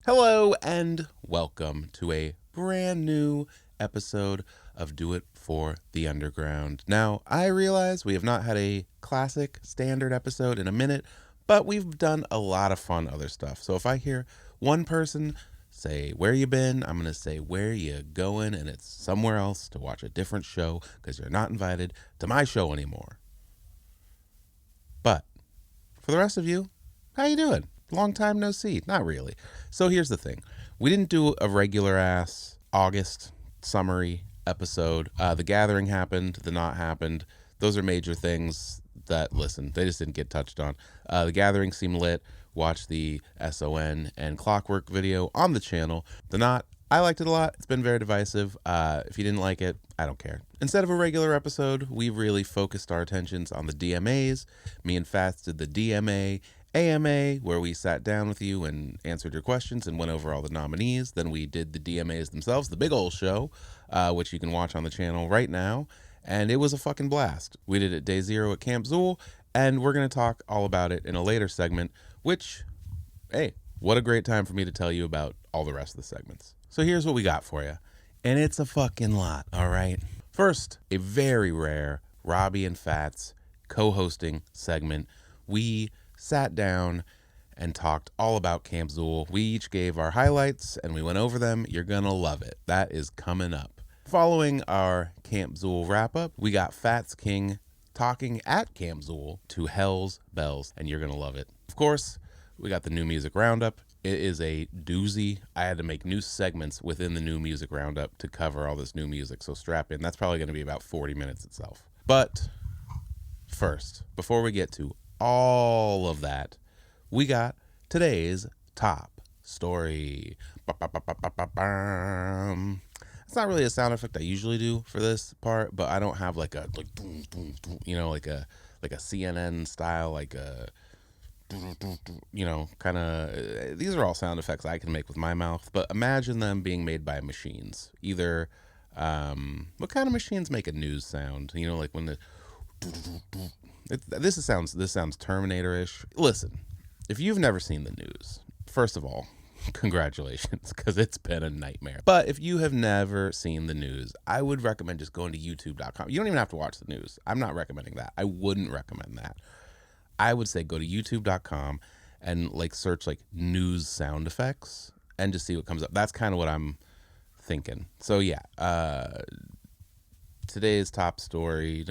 Hello and welcome to a brand new episode of Do It for the Underground. Now, I realize we have not had a classic standard episode in a minute, but we've done a lot of fun other stuff. So if I hear one person say, "Where you been?" I'm going to say, "Where you going?" And it's somewhere else to watch a different show because you're not invited to my show anymore. But for the rest of you, how you doing? Long time no see. Not really. So here's the thing. We didn't do a regular ass August summary episode. The Gathering happened. The Not happened. Those are major things that, listen, they just didn't get touched on. The Gathering seemed lit. Watch the S.O.N. and Clockwork video on the channel. The Not, I liked it a lot. It's been very divisive. If you didn't like it, I don't care. Instead of a regular episode, we really focused our attentions on the DMAs. Me and Fats did the DMA AMA, where we sat down with you and answered your questions and went over all the nominees. Then we did the DMAs themselves, the big old show, which you can watch on the channel right now. And it was a fucking blast. We did it day 0 at Camp Xul, and we're going to talk all about it in a later segment, which, hey, what a great time for me to tell you about all the rest of the segments. So here's what we got for you. And it's a fucking lot, all right? First, a very rare Robbie and Fats co-hosting segment. We sat down and talked all about Camp Xul. We each gave our highlights and we went over them. You're gonna love it. That is coming up. Following our Camp Xul wrap up, we got Fats King talking at Camp Xul to Hellz Bellz, and you're gonna love it. Of course, we got the new music roundup. It is a doozy. I had to make new segments within the new music roundup to cover all this new music, so strap in. That's probably gonna be about 40 minutes itself. But first, before we get to all of that, we got today's top story. It's not really a sound effect I usually do for this part, but I don't have like a boom, boom, boom, like a CNN style, like a kind of. These are all sound effects I can make with my mouth, but imagine them being made by machines. Either what kind of machines make a news sound? Like when the This sounds Terminator-ish. Listen, if you've never seen the news, first of all, congratulations, because it's been a nightmare. But if you have never seen the news, I would recommend just going to youtube.com. You don't even have to watch the news. I'm not recommending that. I wouldn't recommend that. I would say go to youtube.com and search news sound effects and just see what comes up. That's kind of what I'm thinking. So yeah, today's top story,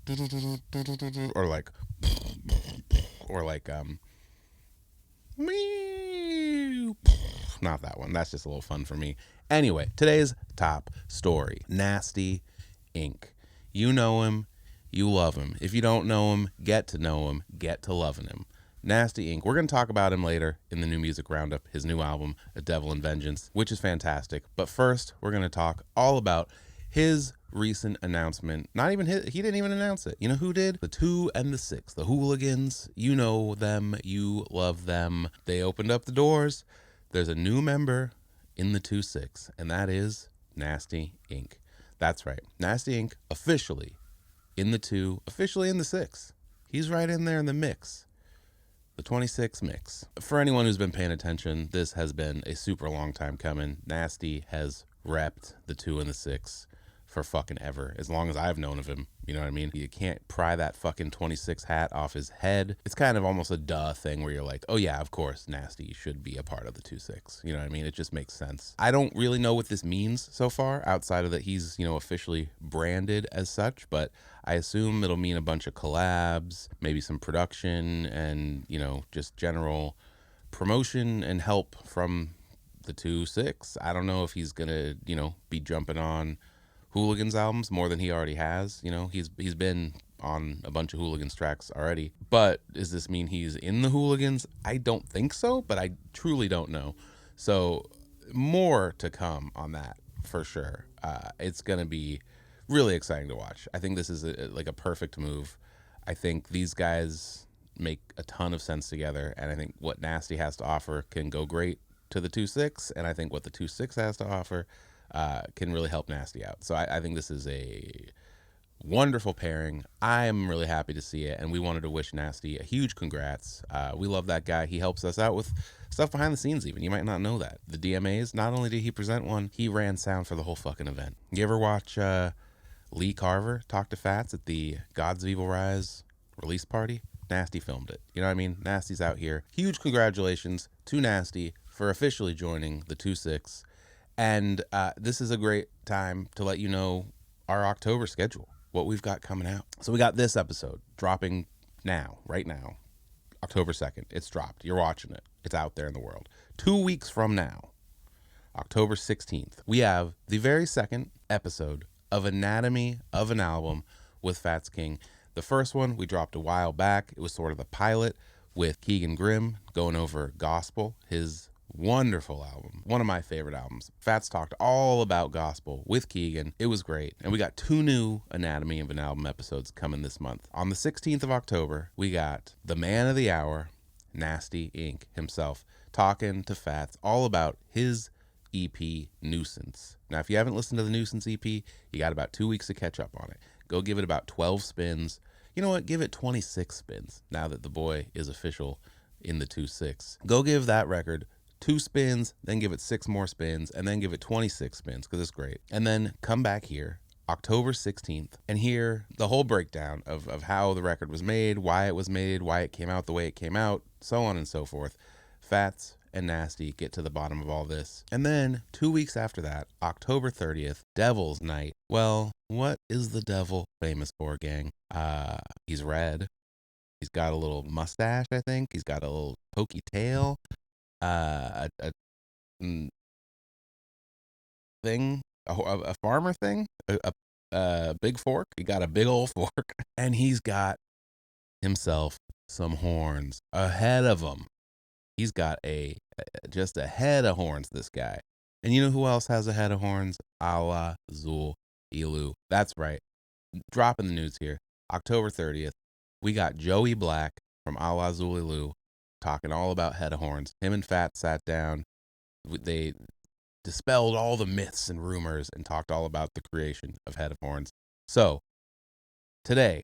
or not that one. That's just a little fun for me. Anyway, today's top story, Nastie Ink. You know him, you love him. If you don't know him, get to know him, get to loving him. Nastie Ink. We're going to talk about him later in the new music roundup, his new album, A Devil in Vengeance, which is fantastic. But first, we're going to talk all about his recent announcement. Not even his, he didn't even announce it. You know who did? The 2 and the 6, the hooligans. You know them, you love them. They opened up the doors. There's a new member in the 2-6, and that is Nastie Ink. That's right. Nastie Ink officially in the 2, officially in the 6. He's right in there in the mix. The 26 mix. For anyone who's been paying attention, this has been a super long time coming. Nastie has repped the 2 and the 6 for fucking ever, as long as I've known of him. You know what I mean? You can't pry that fucking 26 hat off his head. It's kind of almost a duh thing where you're like, oh yeah, of course, Nastie should be a part of the 2-6. You know what I mean? It just makes sense. I don't really know what this means so far, outside of that he's, officially branded as such, but I assume it'll mean a bunch of collabs, maybe some production, and, just general promotion and help from the 2-6. I don't know if he's gonna, be jumping on Hooligans albums more than he already has. He's been on a bunch of Hooligans tracks already. But does this mean he's in the Hooligans? I don't think so, but I truly don't know. So more to come on that for sure. It's going to be really exciting to watch. I think this is a perfect move. I think these guys make a ton of sense together, and I think what Nastie has to offer can go great to the 2-6, and I think what the 2-6 has to offer can really help Nastie out. So I think this is a Wonderful pairing. I'm really happy to see it, and we wanted to wish Nastie a huge congrats. We love that guy. He helps us out with stuff behind the scenes even. You might not know that. The DMAs, not only did he present one, he ran sound for the whole fucking event. You ever watch Lee Carver talk to Fats at the Gods of Evil Rise release party? Nastie filmed it. You know what I mean? Nastie's out here. Huge congratulations to Nastie for officially joining the 2-6. And this is a great time to let you know our October schedule, what we've got coming out. So we got this episode dropping now, right now, October 2nd. It's dropped. You're watching it. It's out there in the world. 2 weeks from now, October 16th, we have the very second episode of Anatomy of an Album with Fats King. The first one we dropped a while back. It was sort of the pilot with Keegan Grimm going over Gospel, his wonderful album, one of my favorite albums. Fats talked all about Gospel with Keegan. It was great. And we got 2 new Anatomy of an Album episodes coming this month. On the 16th of October, we got the man of the hour, Nastie Ink himself, talking to Fats all about his EP Nuisance. Now, if you haven't listened to the Nuisance EP, you got about 2 weeks to catch up on it. Go give it about 12 spins. You know what? Give it 26 spins now that the boy is official in the 2-6. Go give that record 2 spins, then give it 6 more spins, and then give it 26 spins because it's great. And then come back here October 16th and hear the whole breakdown of how the record was made, why it came out the way it came out, so on and so forth. Fats and Nastie get to the bottom of all this. And then 2 weeks after that, October 30th, Devil's Night. Well, what is the devil famous for, gang? He's red. He's got a little mustache, I think. He's got a little pokey tail. A thing, a farmer thing, a big fork. He got a big old fork, and he's got himself some horns ahead of him. He's got just a head of horns, this guy. And you know who else has a head of horns? Alla, Xul, Ilu. That's right. Dropping the news here. October 30th, we got Joey Black from Alla, Xul, Ilu talking all about head of horns. Him and Fat sat down. They dispelled all the myths and rumors and talked all about the creation of head of horns. So, today,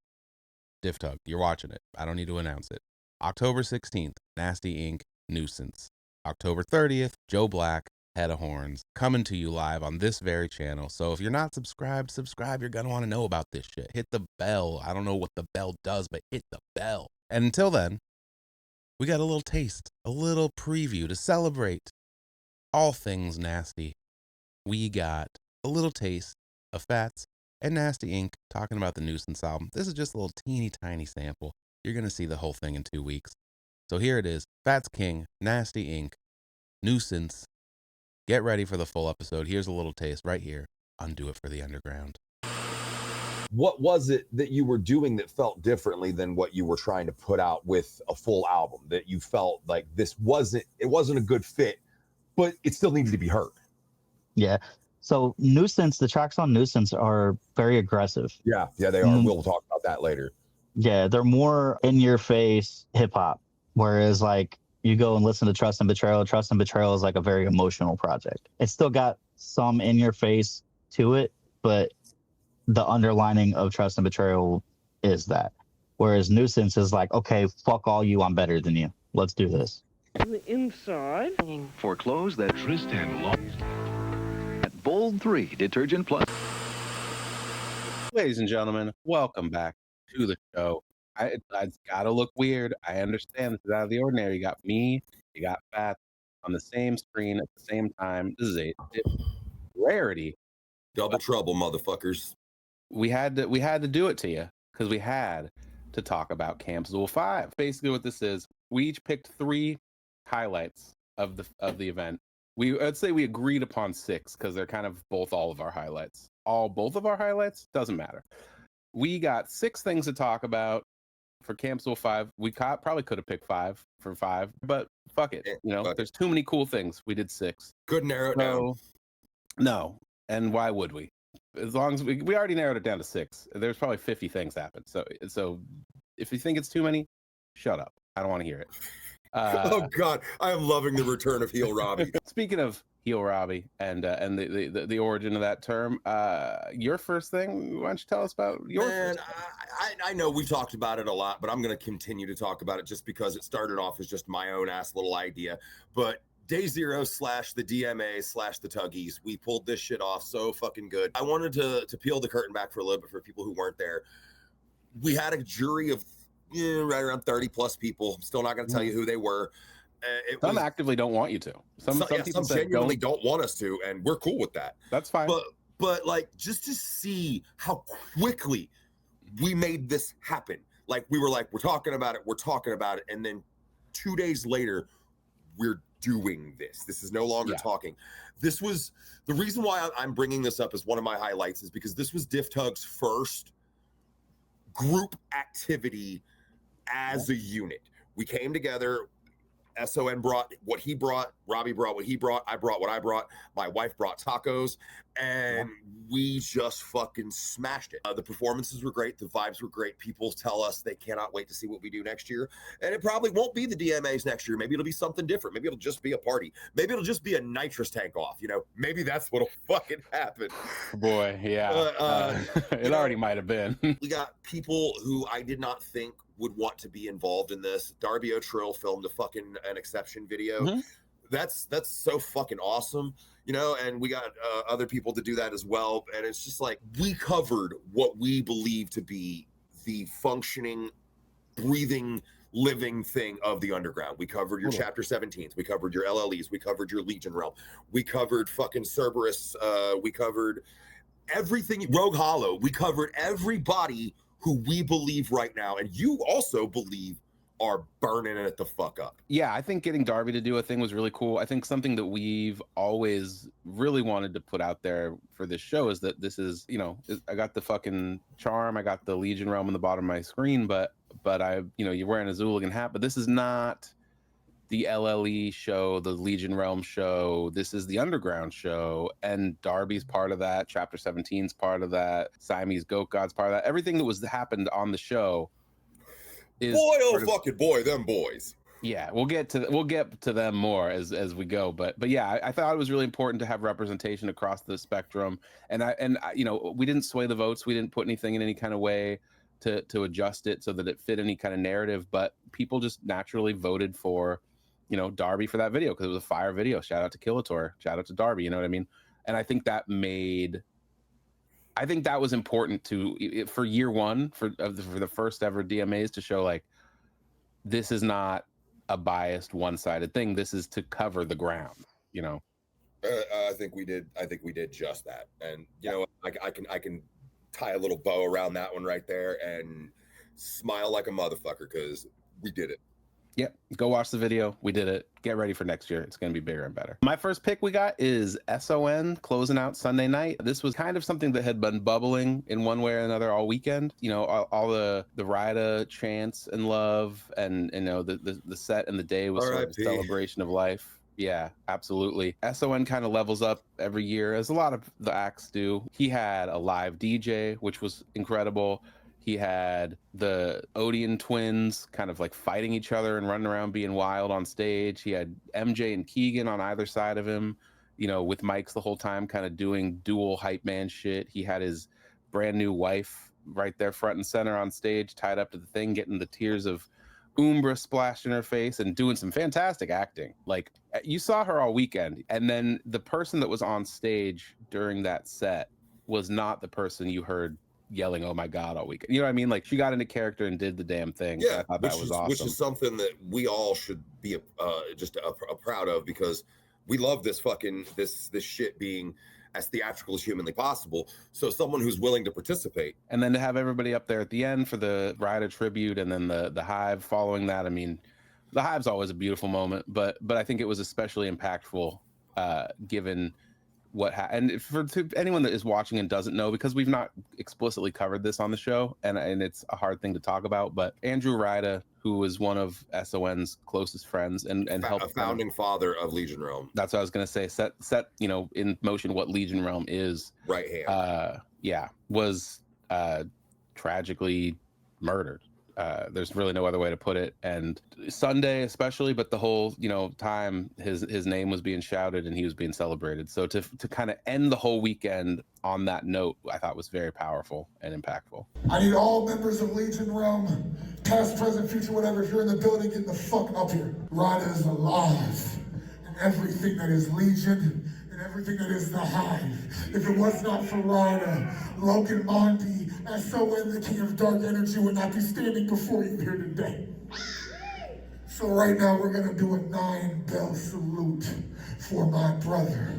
Diff Tug, you're watching it. I don't need to announce it. October 16th, Nastie Ink, Nuisance. October 30th, Joe Black, Head of Horns, coming to you live on this very channel. So if you're not subscribed, subscribe. You're going to want to know about this shit. Hit the bell. I don't know what the bell does, but hit the bell. And until then, we got a little taste, a little preview to celebrate all things Nastie. We got a little taste of Fats and Nastie Ink talking about the Nuisance album. This is just a little teeny tiny sample. You're going to see the whole thing in 2 weeks. So here it is. Fats King, Nastie Ink, Nuisance. Get ready for the full episode. Here's a little taste right here on Do It for the Underground. What was it that you were doing that felt differently than what you were trying to put out with a full album, that you felt like it wasn't a good fit, but it still needed to be heard? Yeah. So Nuisance, the tracks on Nuisance are very aggressive. Yeah, they are. We'll talk about that later. Yeah, they're more in your face hip hop. Whereas like you go and listen to Trust and Betrayal. Trust and Betrayal is like a very emotional project. It's still got some in your face to it, but the underlining of Trust and Betrayal is that. Whereas Nuisance is like, okay, fuck all you, I'm better than you. Let's do this. On the inside. For clothes that Tristan loves. At Bold 3 Detergent Plus. Ladies and gentlemen, welcome back to the show. It's gotta look weird. I understand this is out of the ordinary. You got me, you got Fats on the same screen at the same time. This is a rarity. Double trouble, motherfuckers. We had to do it to you because we had to talk about Camp Xul 5. Basically, what this is, we each picked 3 highlights of the event. I'd say we agreed upon 6 because they're kind of all of our highlights. Both of our highlights doesn't matter. We got 6 things to talk about for Camp Xul 5. We probably could have picked 5 for 5, but fuck it. There's too many cool things. We did 6. Could narrow it down. No, and why would we? As long as we already narrowed it down to 6. There's probably 50 things happen. So if you think it's too many, shut up. I don't want to hear it. Oh God, I am loving the return of Heel Robbie. Speaking of heel Robbie and the origin of that term, your first thing, why don't you tell us about your Man, first I know we've talked about it a lot, but I'm going to continue to talk about it just because it started off as just my own ass little idea. But Day Zero / the DMAs / the Tuggies, we pulled this shit off so fucking good. I wanted to peel the curtain back for a little bit for people who weren't there. We had a jury of right around 30 plus people. I'm still not going to tell you who they were. Some actively don't want you to. Some people genuinely don't want us to, and we're cool with that. That's fine. But like, just to see how quickly we made this happen. Like, we were like, we're talking about it, and then 2 days later, we're doing this. This is no longer talking. This was the reason why I'm bringing this up as one of my highlights, is because this was Diff Tug's first group activity as a unit. We came together. S.O.N brought what he brought, Robbie brought what he brought, I brought what I brought, my wife brought tacos, and we just fucking smashed it. The performances were great, the vibes were great. People tell us they cannot wait to see what we do next year, and it probably won't be the DMAs next year. Maybe it'll be something different. Maybe it'll just be a party. Maybe it'll just be a nitrous tank off, maybe that's what'll fucking happen. Boy, yeah. It already might have been. We got people who I did not think would want to be involved in this. Darby O'Trill filmed an exception video. Mm-hmm. That's so fucking awesome, and we got other people to do that as well. And it's just like, we covered what we believe to be the functioning, breathing, living thing of the underground. We covered your Chapter 17s. We covered your LLEs. We covered your Legion realm. We covered fucking Cerberus. We covered everything. Rogue Hollow. We covered everybody who we believe right now, and you also believe are burning it the fuck up. Yeah, I think getting Darby to do a thing was really cool. I think something that we've always really wanted to put out there for this show is that this is, I got the fucking charm, I got the Legion realm on the bottom of my screen, but I, you're wearing a Zooligan hat, but this is not the LLE show, the Legion realm show. This is the underground show, and Darby's part of that. Chapter 17's part of that. Siamese Goat God's part of that. Everything that was happened on the show is boy, them boys. Yeah, we'll get to them more as we go, but yeah, I thought it was really important to have representation across the spectrum, and we didn't sway the votes. We didn't put anything in any kind of way to adjust it so that it fit any kind of narrative, but people just naturally voted for Darby for that video because it was a fire video. Shout out to Killator, shout out to Darby, you know what I mean? And I think that was important for year one, for the first ever DMAs, to show like, this is not a biased one-sided thing. This is to cover the ground, I think we did just that. And I can tie a little bow around that one right there and smile like a motherfucker because we did it. Yep. Go watch the video. We did it. Get ready for next year. It's going to be bigger and better. My first pick we got is S.O.N closing out Sunday night. This was kind of something that had been bubbling in one way or another all weekend. All the Rida chants and love, and the set and the day was sort of a celebration of life. Yeah, absolutely. S.O.N kind of levels up every year, as a lot of the acts do. He had a live DJ, which was incredible. He had the Odeon twins kind of like fighting each other and running around being wild on stage. He had MJ and Keegan on either side of him, with mics the whole time, kind of doing dual hype man shit. He had his brand new wife right there front and center on stage, tied up to the thing, getting the tears of Umbra splashed in her face and doing some fantastic acting. Like, you saw her all weekend. And then the person that was on stage during that set was not the person you heard yelling "Oh my God" all weekend. You know what I mean? Like, she got into character and did the damn thing. Yeah, I thought that was awesome. Which is something that we all should be just proud of, because we love this fucking this shit being as theatrical as humanly possible. So someone who's willing to participate, and then to have everybody up there at the end for the Rida tribute, and then the Hive following that. I mean, the Hive's always a beautiful moment, but I think it was especially impactful given what and for anyone that is watching and doesn't know, because we've not explicitly covered this on the show, and it's a hard thing to talk about, but Andrew Rida, who was one of S.O.N's closest friends and helped, a founding father of Legion Realm. That's what I was going to say. Set in motion what Legion Realm is. Right hand. Was tragically murdered There's really no other way to put it. And Sunday especially, but the whole, time his name was being shouted and he was being celebrated. So to kind of end the whole weekend on that note, I thought was very powerful and impactful. I need all members of Legion Realm, past, present, future, whatever. If you're in the building, get the fuck up here. Rhymebook is alive. And everything that is Legion and everything that is the Hive. If it was not for Rhymebook, Logan Monty, S.O.N, the King of Dark Energy, would not be standing before you here today. So right now we're gonna do a 9-bell salute for my brother.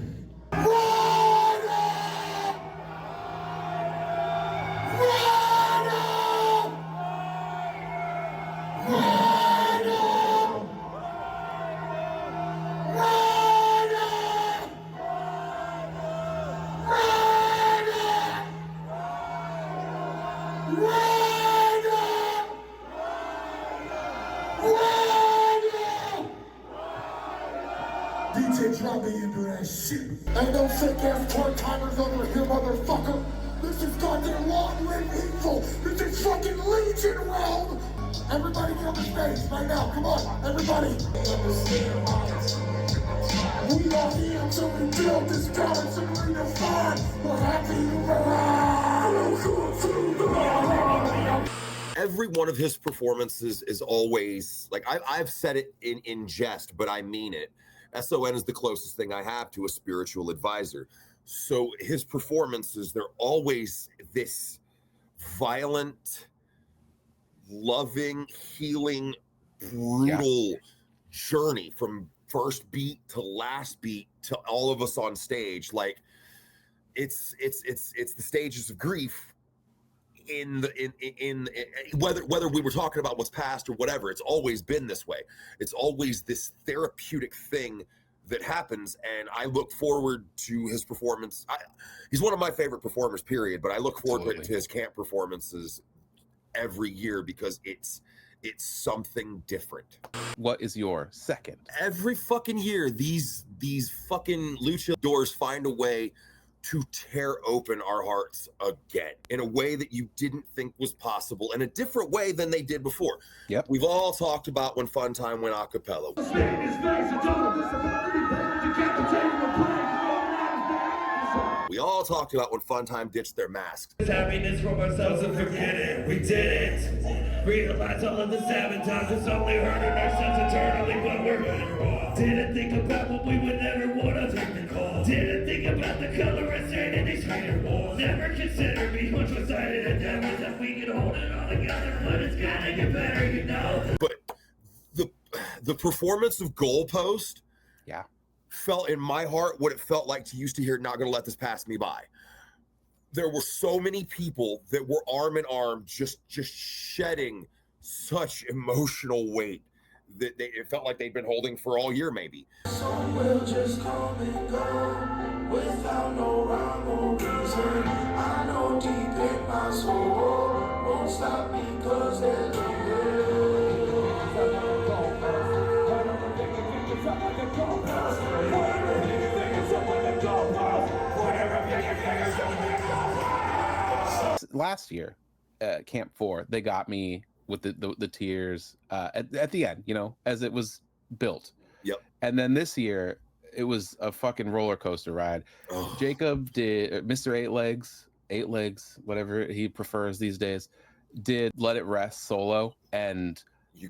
DJ, drop me into that shit. Ain't no fake ass part-timers over here, motherfucker. This is goddamn long-lived evil. This is fucking Legion Realm. Everybody get on the stage right now. Come on, everybody. We are here to rebuild this balance and redefine. We're happy you arrived. Every one of his performances is always, like, I've said it in jest, but I mean it. S.O.N is the closest thing I have to a spiritual advisor. So his performances, they're always this violent, loving, healing, brutal journey from first beat to last beat to all of us on stage. Like, it's the stages of grief in whether we were talking about what's past or whatever. It's always been this way. It's always this therapeutic thing that happens, and I look forward to his performance. He's one of my favorite performers, period, but I look forward to his camp performances every year because it's something different. What is your second? Every fucking year, these fucking luchadors find a way to tear open our hearts again in a way that you didn't think was possible, in a different way than they did before. Yep. We've all talked about when Fun Time went a cappella. We all talked about when Fun Time ditched their masks. Happiness from ourselves and forget it. We did it. Realize all of the sabotage is only hurting ourselves eternally, but we're wrong. Didn't think about what we would never want to take the call. Didn't think about the color of sanity's hater walls. Never considered me one-sided endeavors that we can hold it all together, but it's gotta get better, you know. But the performance of Goalpost, felt in my heart what it felt like to used to hear "Not Gonna Let This Pass Me By." There were so many people that were arm in arm, just shedding such emotional weight that it felt like they'd been holding for all year, maybe. Some will just come and go without no rhyme or reason. I know deep in my soul won't stop me because there's no Last year, Camp 4, they got me with the tears at the end, as it was built. Yep. And then this year, it was a fucking roller coaster ride. Oh. Jacob did, Mr. Eight Legs, whatever he prefers these days, did Let It Rest solo, and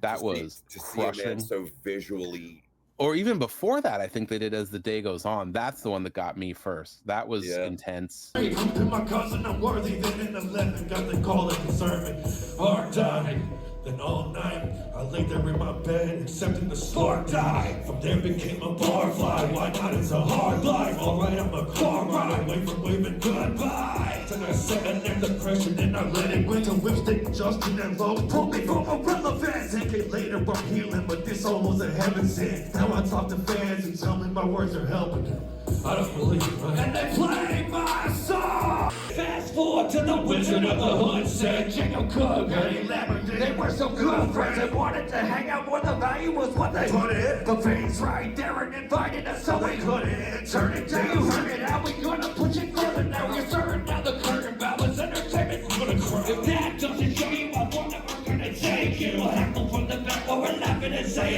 that was crushing. See a man so visually. Or even before that, I think they did As the Day Goes On. That's the one that got me first. That was intense. Hey, I'm my cousin, I'm worthy, then in 11, got the call of sermon. Hard died. Then all night, I lay there in my bed, accepting the Lord died. From there became a barfly. Why not? It's a hard life. Alright, I'm a car ride away from waving goodbye. Then I sat and then the pressure, then I let it went to lipstick, Justin and Low. Broke me from irrelevance. A decade later, I'm healing, but this almost a heaven sent. Now I talk to fans and tell me my words are helping them. I don't believe it. And they play my song. Fast forward to the Wizard of the Hood said Jacob Cook and elaborate. They were so good friends and wanted to hang out more. The value was what they put in. The veins right there and invited us so we couldn't turn it down. You heard it out. We gonna push it further now. We're serving down the curtain. Balance entertainment. We're gonna cry. If that doesn't show you, I wonder we're gonna say.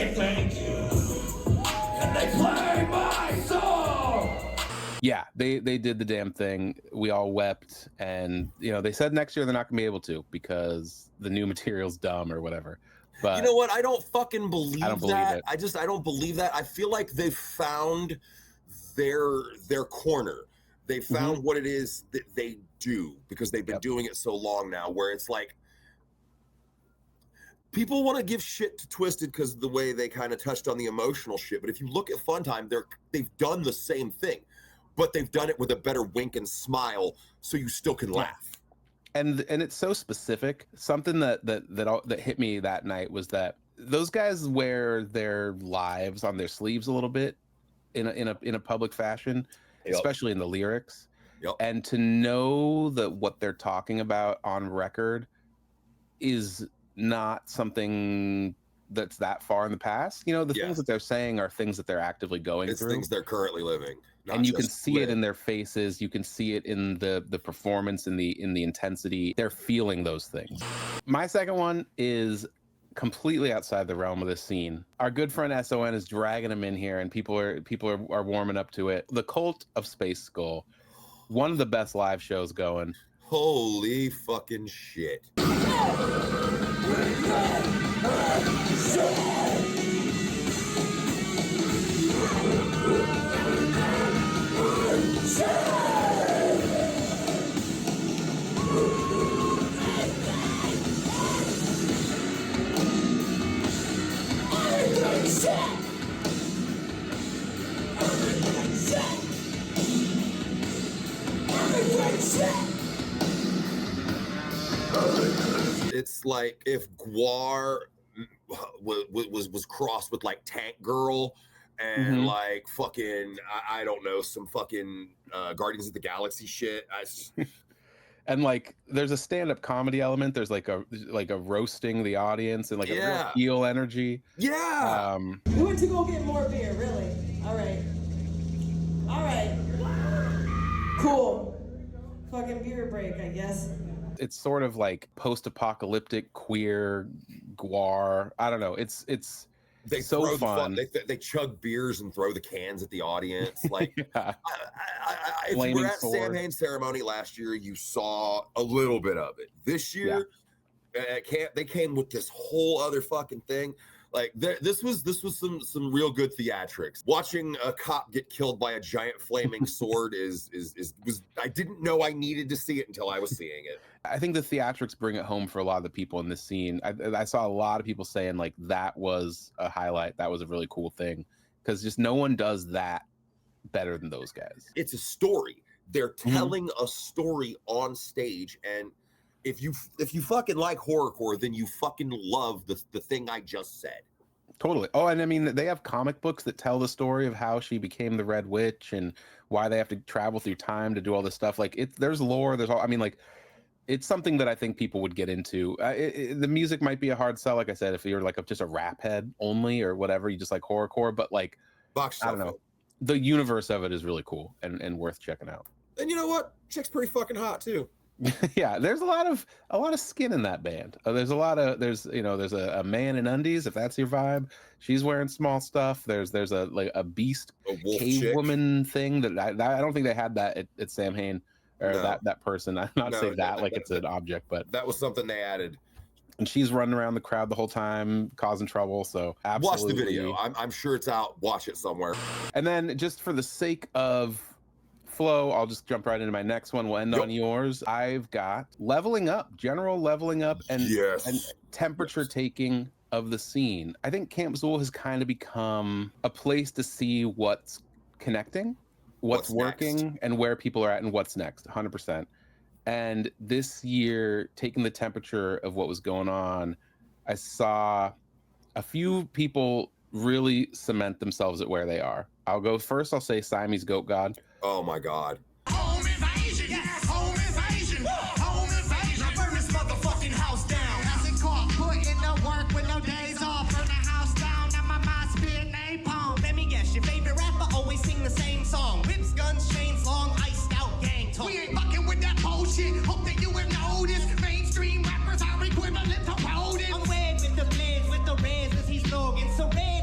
say thank you. And they play my song. Yeah, they did the damn thing. We all wept, and they said next year they're not gonna be able to because the new material's dumb or whatever. But you know what? I don't fucking believe I don't believe that. it. I don't believe that. I feel like they've found their corner. They found what it is that they do because they've been doing it so long now, where it's like people want to give shit to Twisted because of the way they kind of touched on the emotional shit. But if you look at Funtime, they've done the same thing, but they've done it with a better wink and smile, so you still can laugh. And it's so specific. Something that hit me that night was that those guys wear their lives on their sleeves a little bit in a public fashion, especially in the lyrics. And to know that what they're talking about on record is not something that's that far in the past. Things that they're saying are things that they're actively going through. It's things they're currently living. And you can see it in their faces. You can see it in the performance, in the intensity. They're feeling those things. My second one is completely outside the realm of this scene. Our good friend S.O.N is dragging him in here, and people are warming up to it. The Cult of Space Skull, one of the best live shows going. Holy fucking shit. It's like if Gwar was crossed with like Tank Girl and like fucking I don't know, some fucking Guardians of the Galaxy shit. And like there's a stand-up comedy element. There's like a roasting the audience and like a real heel energy. Yeah. We went to go get more beer, really. All right. Cool. Fucking beer break, I guess. It's sort of like post-apocalyptic queer Gwar. I don't know. It's they so fun. They chug beers and throw the cans at the audience. Like, if you were at Sam Hain's ceremony last year, you saw a little bit of it. This year, at camp, they came with this whole other fucking thing. Like, this was some real good theatrics. Watching a cop get killed by a giant flaming sword was I didn't know I needed to see it until I was seeing it. I think the theatrics bring it home for a lot of the people in this scene. I saw a lot of people saying like that was a highlight. That was a really cool thing because just no one does that better than those guys. It's a story. They're telling a story on stage, and if you fucking like horrorcore, then you fucking love the thing I just said. Totally. Oh, and I mean, they have comic books that tell the story of how she became the Red Witch and why they have to travel through time to do all this stuff. Like, there's lore. There's all. I mean, like, it's something that I think people would get into. The music might be a hard sell, like I said, if you're like just a rap head only or whatever, you just like horrorcore. But like, I don't know, the universe of it is really cool and worth checking out. And you know what? Chick's pretty fucking hot too. Yeah, there's a lot of skin in that band. There's a man in undies, if that's your vibe. She's wearing small stuff. There's a beast cave chick woman thing that I don't think they had that at Sam Hain or that person. I'm not saying that like it's an object, but that was something they added. And she's running around the crowd the whole time, causing trouble. So absolutely. Watch the video. I'm sure it's out. Watch it somewhere. And then just for the sake of flow, I'll just jump right into my next one. We'll end on yours. I've got general leveling up and temperature taking of the scene. I think Camp Xul has kind of become a place to see what's connecting, what's working, next, and where people are at and what's next, 100%. And this year, taking the temperature of what was going on, I saw a few people really cement themselves at where they are. I'll go first. I'll say Siamese Goat God. Oh my God. Home invasion, yes, home invasion, home invasion. I burn this motherfucking house down. Acid Kult, put in the work with no days off. Burn the house down, now my mind spit napalm. Let me guess, your favorite rapper always sing the same song. Whips, guns, chains, long, iced out gang talk. We ain't fucking with that bullshit. Hope that you have noticed. Mainstream rappers are equivalent to rodents. I'm wed with the blades, with the reds, as he's slogan. So red.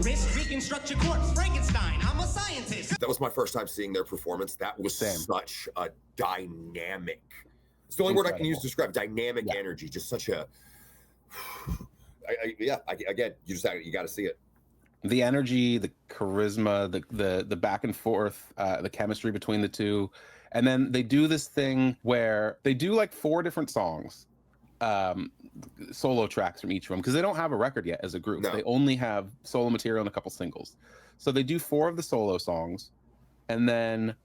Thermist, reconstruct your corpse, Frankenstein. I'm a scientist. That was my first time seeing their performance. That was such a dynamic. It's the only word I can use to describe dynamic energy. Just such a. Again, you got to see it. The energy, the charisma, the back and forth, the chemistry between the two. And then they do this thing where they do like 4 different songs, solo tracks from each of them, because they don't have a record yet as a group. No. They only have solo material and a couple singles. So they do 4 of the solo songs, and then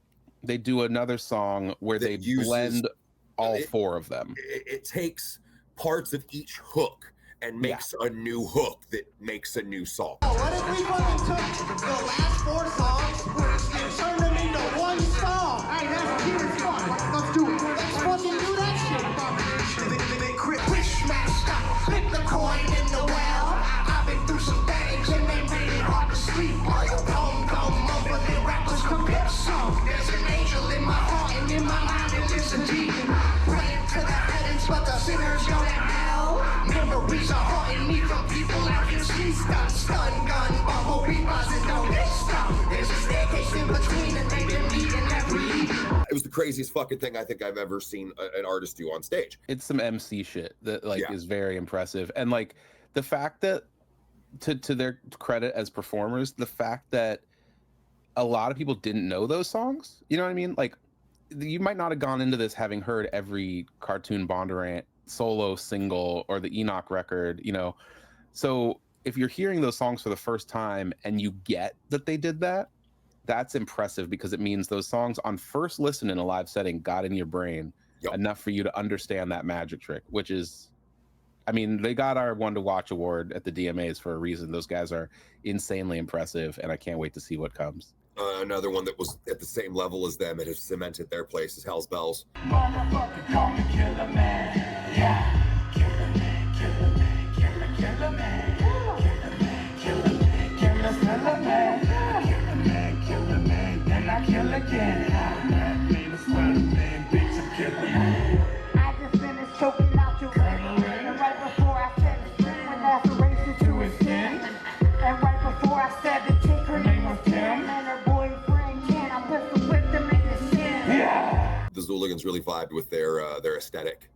they do another song where they blend all 4 of them. It takes parts of each hook and makes a new hook that makes a new song. What if we fucking took the last 4 songs and turned them into one song? Hey, that's cute as fuck. Let's do it. Let's fucking do that shit. They quick smash stop, flip the coin in the well. I've been through some things and they made it hard to sleep. Come over the rappers compare song. There's an angel in my heart and in my mind it is a demon. Praying to the heavens, but the sinners go to hell. Memories are haunting me from people out here. She stop, stun gun, bumblebee buzzing, don't stop. There's a staircase in between and they've been meeting every evening. It was the craziest fucking thing I think I've ever seen an artist do on stage. It's some MC shit that is very impressive. And like the fact that to their credit as performers, the fact that a lot of people didn't know those songs, you know what I mean? Like you might not have gone into this having heard every Cartoon Bondurant solo single or the Enoch record, you know. So if you're hearing those songs for the first time and you get that they did that, that's impressive, because it means those songs on first listen in a live setting got in your brain enough for you to understand that magic trick, which is, I mean, they got our One to Watch award at the DMAs for a reason. Those guys are insanely impressive, and I can't wait to see what comes. Another one that was at the same level as them and has cemented their place is Hellz Bellz. Motherfucker, call me Killer Man. Yeah. Killer Man, Killer Man, Killer Man. Killer Man, Killer Man, Killer Man. Killer Man, Killer Man, then I kill again. That means it's one thing, bitch, I'm Killer Man. I just finished choking out your ring. And right before I said it, with lacerations to his skin. And right before I said it, take her name was Kim. And her boyfriend Ken, I pistol whipped them in the shin. Yeah. The Zooligans really vibed with their aesthetic.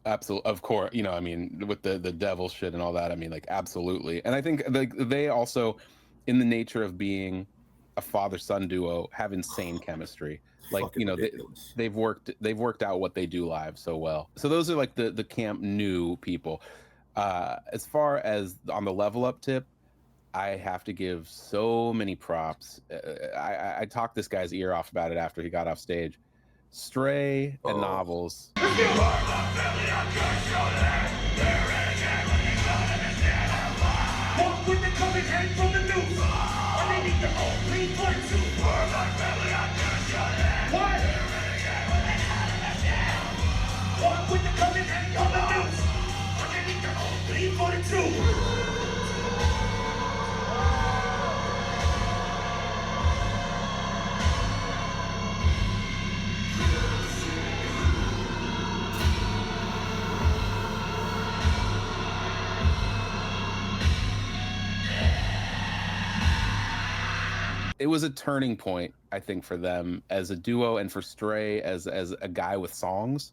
Absolutely, of course. You know, I mean, with the devil shit and all that, I mean, like, absolutely. And I think they also, in the nature of being a father-son duo, have insane chemistry. Like, you know, they've worked out what they do live so well. So those are like the Camp New people. As far as on the level up tip, I have to give so many props. I talked this guy's ear off about it after he got off stage. Stray and Novels. Walk with the coming head from the news. Underneath the old clean foot too. What? Walk with the coming head from the news. Underneath the old clean 42. It was a turning point, I think, for them as a duo, and for Stray as a guy with songs.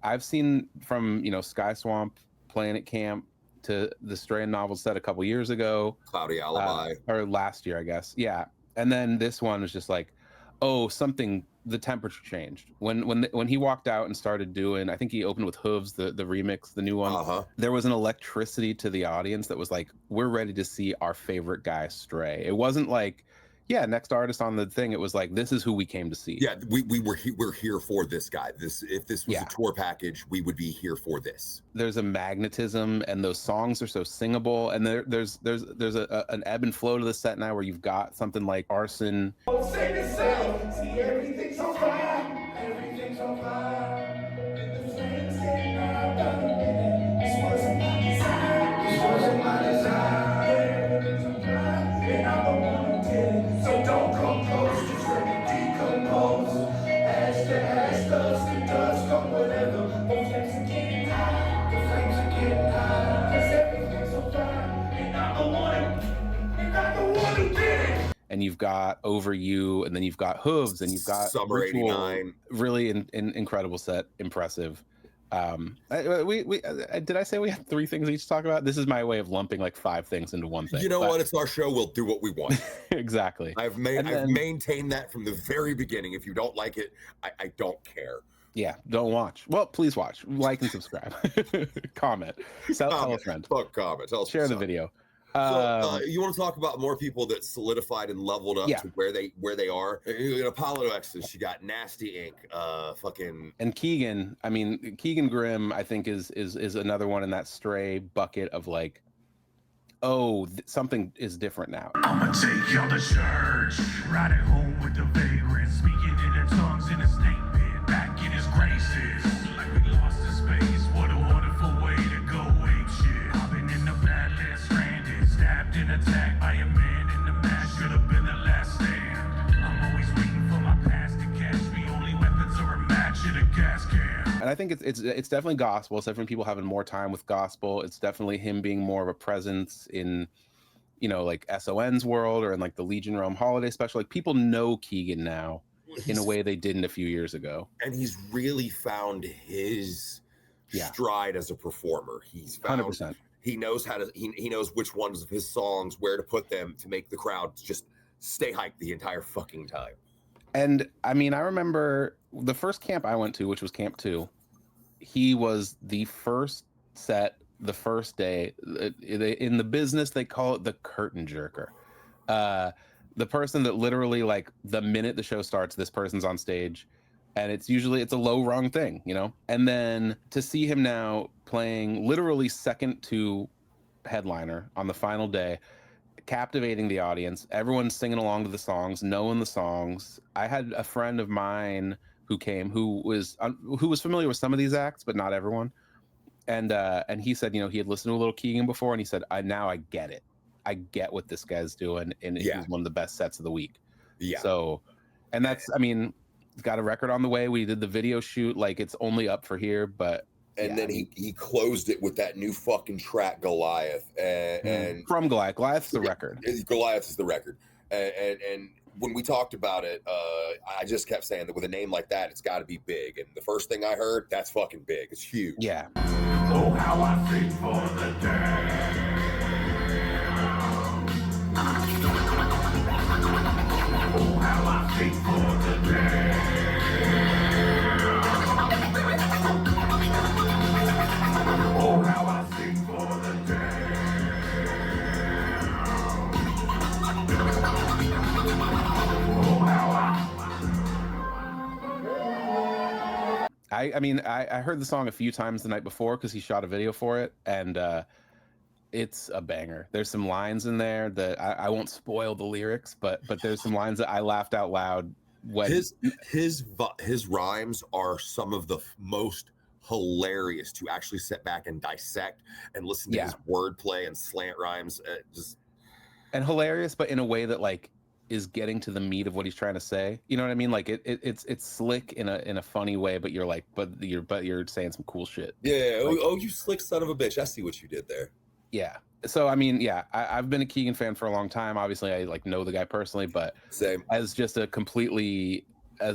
I've seen from, you know, Sky Swamp playing at camp to the Stray and Novels set a couple years ago. Cloudy Alibi. Or last year, I guess. Yeah. And then this one was just like, oh, the temperature changed. When he walked out and started doing, I think he opened with Hooves, the remix, the new one. There was an electricity to the audience that was like, we're ready to see our favorite guy Stray. It wasn't like, yeah, next artist on the thing. It was like, this is who we came to see. Yeah, we're here for this guy. If this was a tour package, we would be here for this. There's a magnetism, and those songs are so singable. And there's an ebb and flow to the set now, where you've got something like Arson. Say the same. See, everything's on fire. Everything's on fire. And the flames getting out of the minute. This wasn't my desire. This wasn't my desire. Everything's on fire. And I'm the one who did it. So don't come close, just let me decompose. Ash to ash, dust to dust, come whatever. The flames are getting high, the flames are getting high. 'Cause everything's on fire, and I'm the one, and I'm the one. and you've got Over You, and then you've got Hooves, and you've got Summer Ritual. 89. Really incredible set, impressive. Did I say we had 3 things each to talk about? This is my way of lumping like 5 things into one thing. You know what? It's our show. We'll do what we want. Exactly. I've maintained that from the very beginning. If you don't like it, I don't care. Yeah, don't watch. Well, please watch, like, and subscribe. Comment. Tell a friend. Fuck comment. Share the video. So, you want to talk about more people that solidified and leveled up to where they are? In Apollo X's, you got Nastie Ink, and Keegan. I mean, Keegan Grimm, I think is another one in that stray bucket of like, something is different now. I'ma take y'all to church, riding home with the vagrants, speaking in their tongues in a snake pit, back in his graces, like we lost in space. What a wonderful way to go ape shit. I've been in the Badlands, stranded, stabbed and attacked by a man in the mask. Should have been the last stand. I'm always waiting for my past to catch me. Only weapons are a match in a gas can. And I think it's definitely gospel. It's definitely people having more time with gospel. It's definitely him being more of a presence in, like S.O.N's world or in like the Legion Realm holiday special. Like people know Keegan now in a way they didn't a few years ago. And he's really found his stride as a performer. He's found 100%. He knows how to he knows which ones of his songs, where to put them to make the crowd just stay hyped the entire fucking time. And I mean, I remember the first camp I went to, which was Camp Xul. He was the first set, the first day. In the business, they call it the curtain jerker. The person that literally, like, the minute the show starts, this person's on stage, and it's a low rung thing, And then to see him now playing literally second to headliner on the final day, captivating the audience, everyone singing along to the songs, knowing the songs. I had a friend of mine who came who was familiar with some of these acts, but not everyone. And he said, he had listened to a little Keegan before, and he said, I get it. I get what this guy's doing, and it was one of the best sets of the week. Yeah. So, and that's, I mean, got a record on the way. We did the video shoot, like it's only up for here, but. And then he closed it with that new fucking track, Goliath. And from Goliath. Goliath's the record. Goliath is the record. And when we talked about it, I just kept saying that with a name like that, it's got to be big. And the first thing I heard, that's fucking big. It's huge. Yeah. Oh, how I sing for the dead. Oh, how I sing for the dead. Oh, how I sing for the dead. Oh, how I mean, I heard the song a few times the night before because he shot a video for it, and it's a banger. There's some lines in there that I won't spoil the lyrics, but there's some lines that I laughed out loud when his rhymes are some of the most hilarious to actually sit back and dissect and listen to his wordplay and slant rhymes. And hilarious, but in a way that like is getting to the meat of what he's trying to say. You know what I mean? Like it's slick in a funny way, but you're like, but you're saying some cool shit. Yeah. Like, oh, you slick son of a bitch! I see what you did there. Yeah. So I mean, I've been a Keegan fan for a long time. Obviously, I like know the guy personally, but same as just as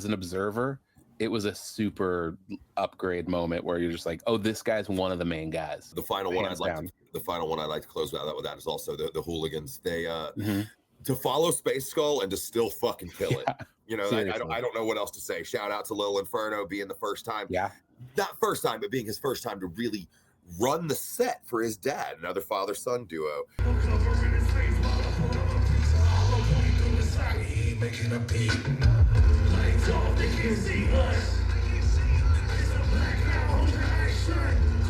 an observer, it was a super upgrade moment where you're just like, oh, this guy's one of the main guys. The final one I'd like to close out with that is also the Hooligans. They to follow Space Skull and to still fucking kill it. I don't know what else to say. Shout out to Lil Inferno being the first time. Yeah. Not first time, but being his first time to really run the set for his dad, another father-son duo. Making a beat. Lights off, they can't see us. It's a blackout, action.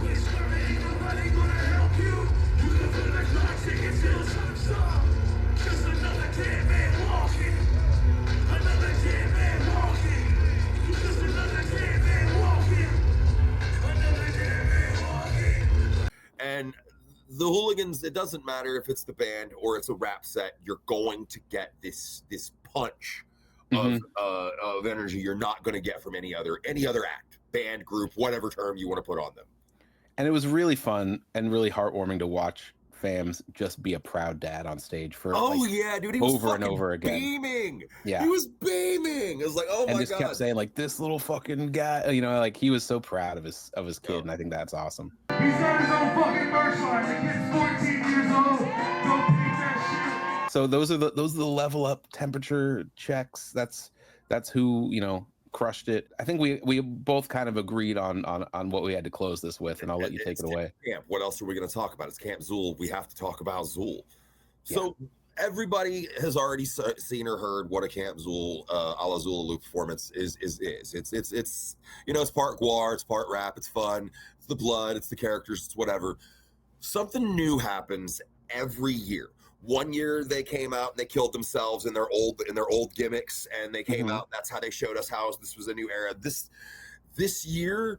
Quit screaming, ain't nobody gonna help you. You can feel the clock ticking till time stop. Just another dead man walking. Another dead man walking. Just another dead man walking. Another dead man walking. And the Hooligans, it doesn't matter if it's the band or it's a rap set, you're going to get this punch of energy you're not going to get from any other act, band, group, whatever term you want to put on them. And it was really fun and really heartwarming to watch fams just be a proud dad on stage for yeah, dude, he was over and over again. Beaming. Yeah, he was beaming. It was like, oh my god, and just kept saying like, this little fucking guy, you know, like he was so proud of his kid, and I think that's awesome. He's got his own fucking merch line. The kid's 14 years old. Don't take that shit. So those are the level up temperature checks. That's who, you know, crushed it. I think we both kind of agreed on what we had to close this with, and I'll let you take it away. Camp. What else are we going to talk about? It's Camp Xul. We have to talk about Xul. So everybody has already seen or heard what a Camp Xul, Alla Xul performance is. It's you know, it's part guar, it's part rap, it's fun, it's the blood, it's the characters, it's whatever. Something new happens every year. One year they came out and they killed themselves in their old gimmicks, and they came out. That's how they showed us how this was a new era. This year,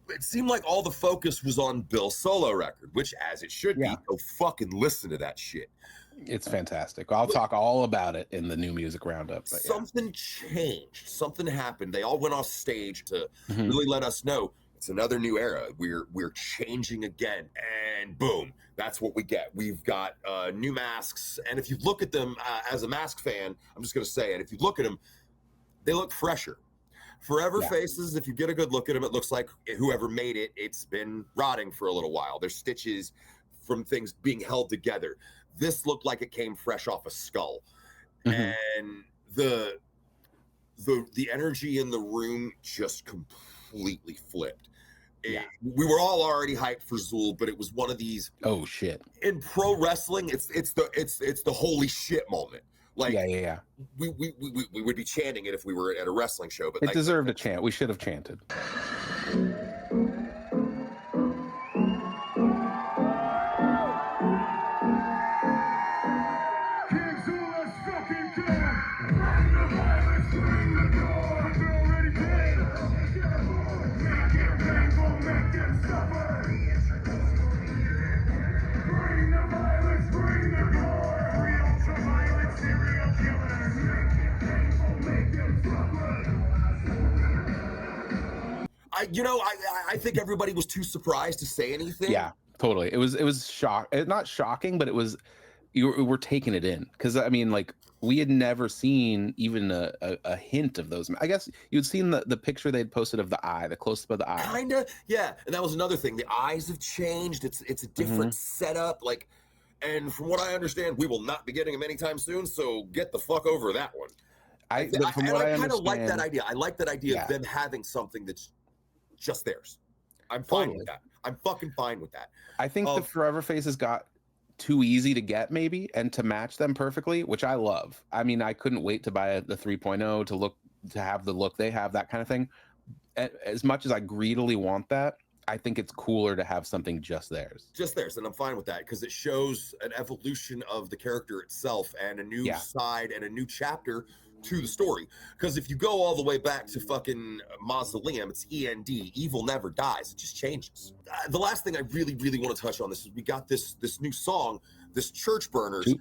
it seemed like all the focus was on Bill's solo record, which, as it should be. Go fucking listen to that shit. It's fantastic. I'll talk all about it in the new music roundup. But something changed. Something happened. They all went off stage to really let us know it's another new era. We're changing again, and boom, that's what we get. We've got new masks, and if you look at them as a mask fan, I'm just gonna say it. If you look at them, they look fresher. Forever faces. If you get a good look at them, it looks like whoever made it, it's been rotting for a little while. There's stitches from things being held together. This looked like it came fresh off a skull, and the energy in the room just completely flipped. We were all already hyped for Xul, but it was one of these. Oh shit! In pro wrestling, it's the holy shit moment. Like we would be chanting it if we were at a wrestling show. But it deserved a chant. We should have chanted. I think everybody was too surprised to say anything. Yeah, totally. It was not shocking, but it was, you were taking it in, because I mean, like, we had never seen even a hint of those. I guess you'd seen the picture they'd posted of the eye, the close-up of the eye. Kinda, yeah. And that was another thing. The eyes have changed. It's a different setup. Like, and from what I understand, we will not be getting them anytime soon. So get the fuck over that one. I kind of like that idea. I like that idea of them having something that's just theirs. I'm fine with that. I'm fucking fine with that. I think the Forever Faces got too easy to get, maybe, and to match them perfectly, which I love. I mean, I couldn't wait to buy the 3.0 to have the look they have, that kind of thing. As much as I greedily want that, I think it's cooler to have something just theirs. Just theirs, and I'm fine with that, because it shows an evolution of the character itself and a new side and a new chapter to the story. Because if you go all the way back to fucking Mausoleum, it's END, evil never dies, it just changes. The last thing I really want to touch on this is we got this new song, this Church Burners.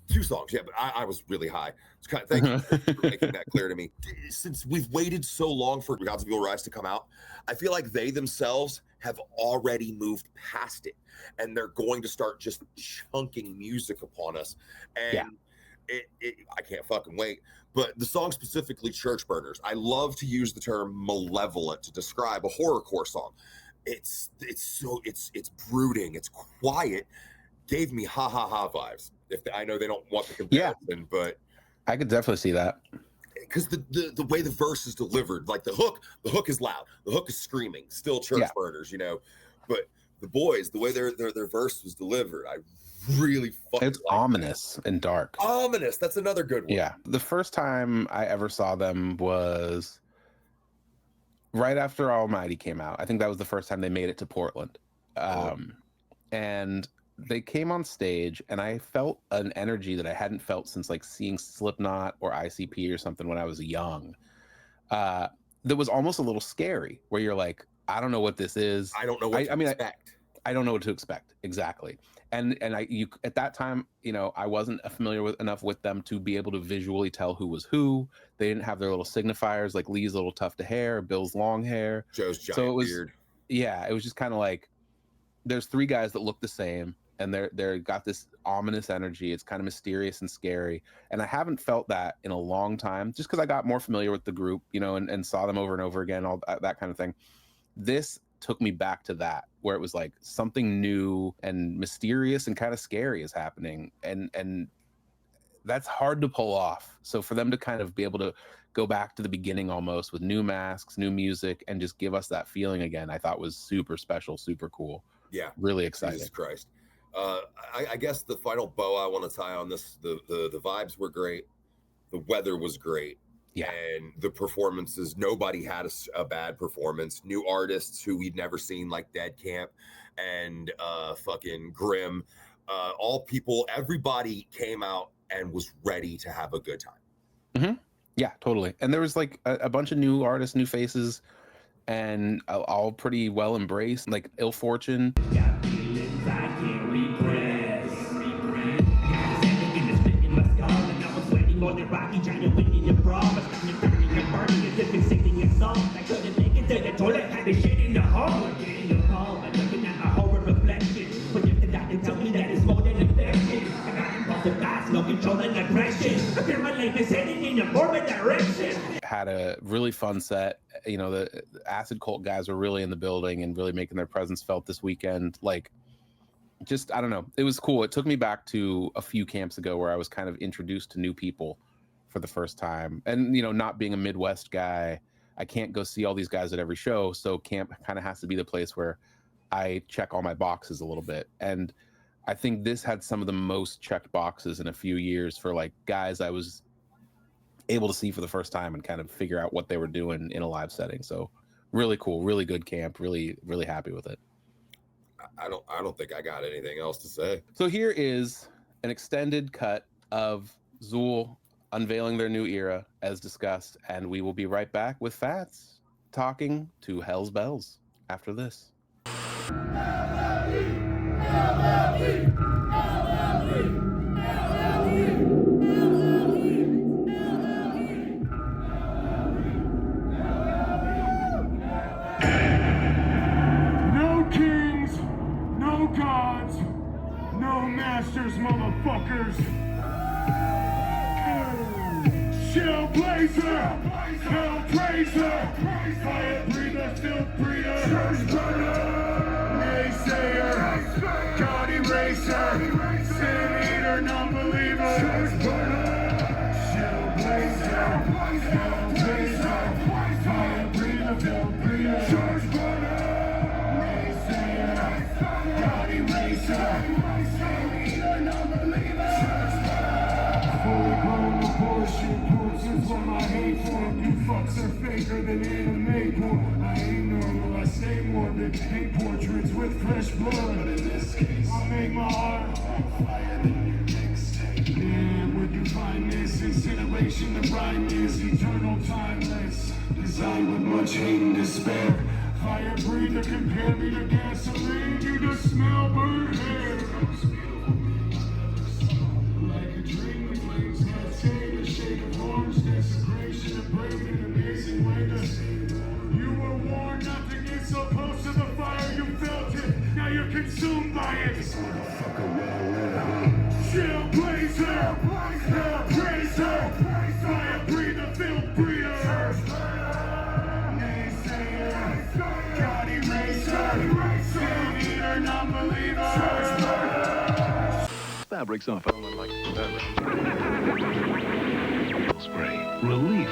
Two songs, yeah, but I was really high. It's kind of, thank you for making that clear to me. Since we've waited so long for Gods of Evil Rise to come out, I feel like they themselves have already moved past it, and they're going to start just chunking music upon us. And I can't fucking wait. But the song specifically, Church Burners, I love to use the term malevolent to describe a horrorcore song. It's brooding, it's quiet. Gave me ha ha ha vibes. I know they don't want the comparison, but I could definitely see that. Because the way the verse is delivered, like the hook is loud, the hook is screaming, still Church Burners, you know. But the boys, the way their verse was delivered, I really fucking it's ominous and dark. Ominous, that's another good one. Yeah. The first time I ever saw them was right after Almighty came out. I think that was the first time they made it to Portland. And they came on stage, and I felt an energy that I hadn't felt since like seeing Slipknot or ICP or something when I was young. That was almost a little scary, where you're like, I don't know what this is. I don't know what to expect. I don't know what to expect, exactly. And you at that time, you know, I wasn't familiar enough with them to be able to visually tell who was who. They didn't have their little signifiers, like Lee's little tuft of hair, Bill's long hair, Joe's giant beard. Yeah, it was just kind of like, there's three guys that look the same. and they're got this ominous energy. It's kind of mysterious and scary, and I haven't felt that in a long time, just because I got more familiar with the group, you know, and saw them over and over again, all that kind of thing. This took me back to that, where it was like something new and mysterious and kind of scary is happening, and that's hard to pull off. So for them to kind of be able to go back to the beginning almost with new masks, new music, and just give us that feeling again, I thought was super special, super cool. Yeah, really excited. Jesus Christ. I guess the final bow I want to tie on this, the vibes were great, the weather was great, and the performances, nobody had a bad performance. New artists who we'd never seen, like Dead Camp and fucking Grim, all people, everybody came out and was ready to have a good time. Mm-hmm. Yeah, totally. And there was like a bunch of new artists, new faces, and all pretty well embraced, like Ill Fortune. Had a really fun set. You know, the Acid Kult guys were really in the building and really making their presence felt this weekend. Like, just, I don't know, it was cool. It took me back to a few camps ago where I was kind of introduced to new people for the first time. And, you know, not being a Midwest guy, I can't go see all these guys at every show. So camp kind of has to be the place where I check all my boxes a little bit. And I think this had some of the most checked boxes in a few years for like guys I was able to see for the first time and kind of figure out what they were doing in a live setting. So really cool, really good camp, really, really happy with it. I don't think I got anything else to say. So here is an extended cut of Xul unveiling their new era as discussed, and we will be right back with Fats talking to Hellz Bellz after this. No kings, no gods, no masters, motherfuckers. Shell blazer, hell praiser, fire breather, filth breeder, church burner, naysayer, God eraser, sin eater, non-believer, church burner, shell blazer, hell praiser, fire breather, filth breeder, church burner, naysayer, God eraser, sin eater, non-believer, church burner, fully grown abortion. Is what I hate for. You fucks are faker than anime porn. I ain't normal, I stay morbid. Paint portraits with fresh blood. But in this case, I make my art fire than your mixtape. And where you find this incineration, the rhyme is eternal, timeless. Designed with much hate and despair. Fire breather, compare me to gasoline. You just smell burnt hair. Like a dream, the flames cascade, a shade of orange, desecration, a brave and amazing way to. You were warned not to get so close to the fire, you felt it, now you're consumed by it. This motherfucker well, shell blazer, hell praiser, fire breather, filth breeder, naysayer, God eraser, sin eater, non-believer. Fabrics off like spray. Relief.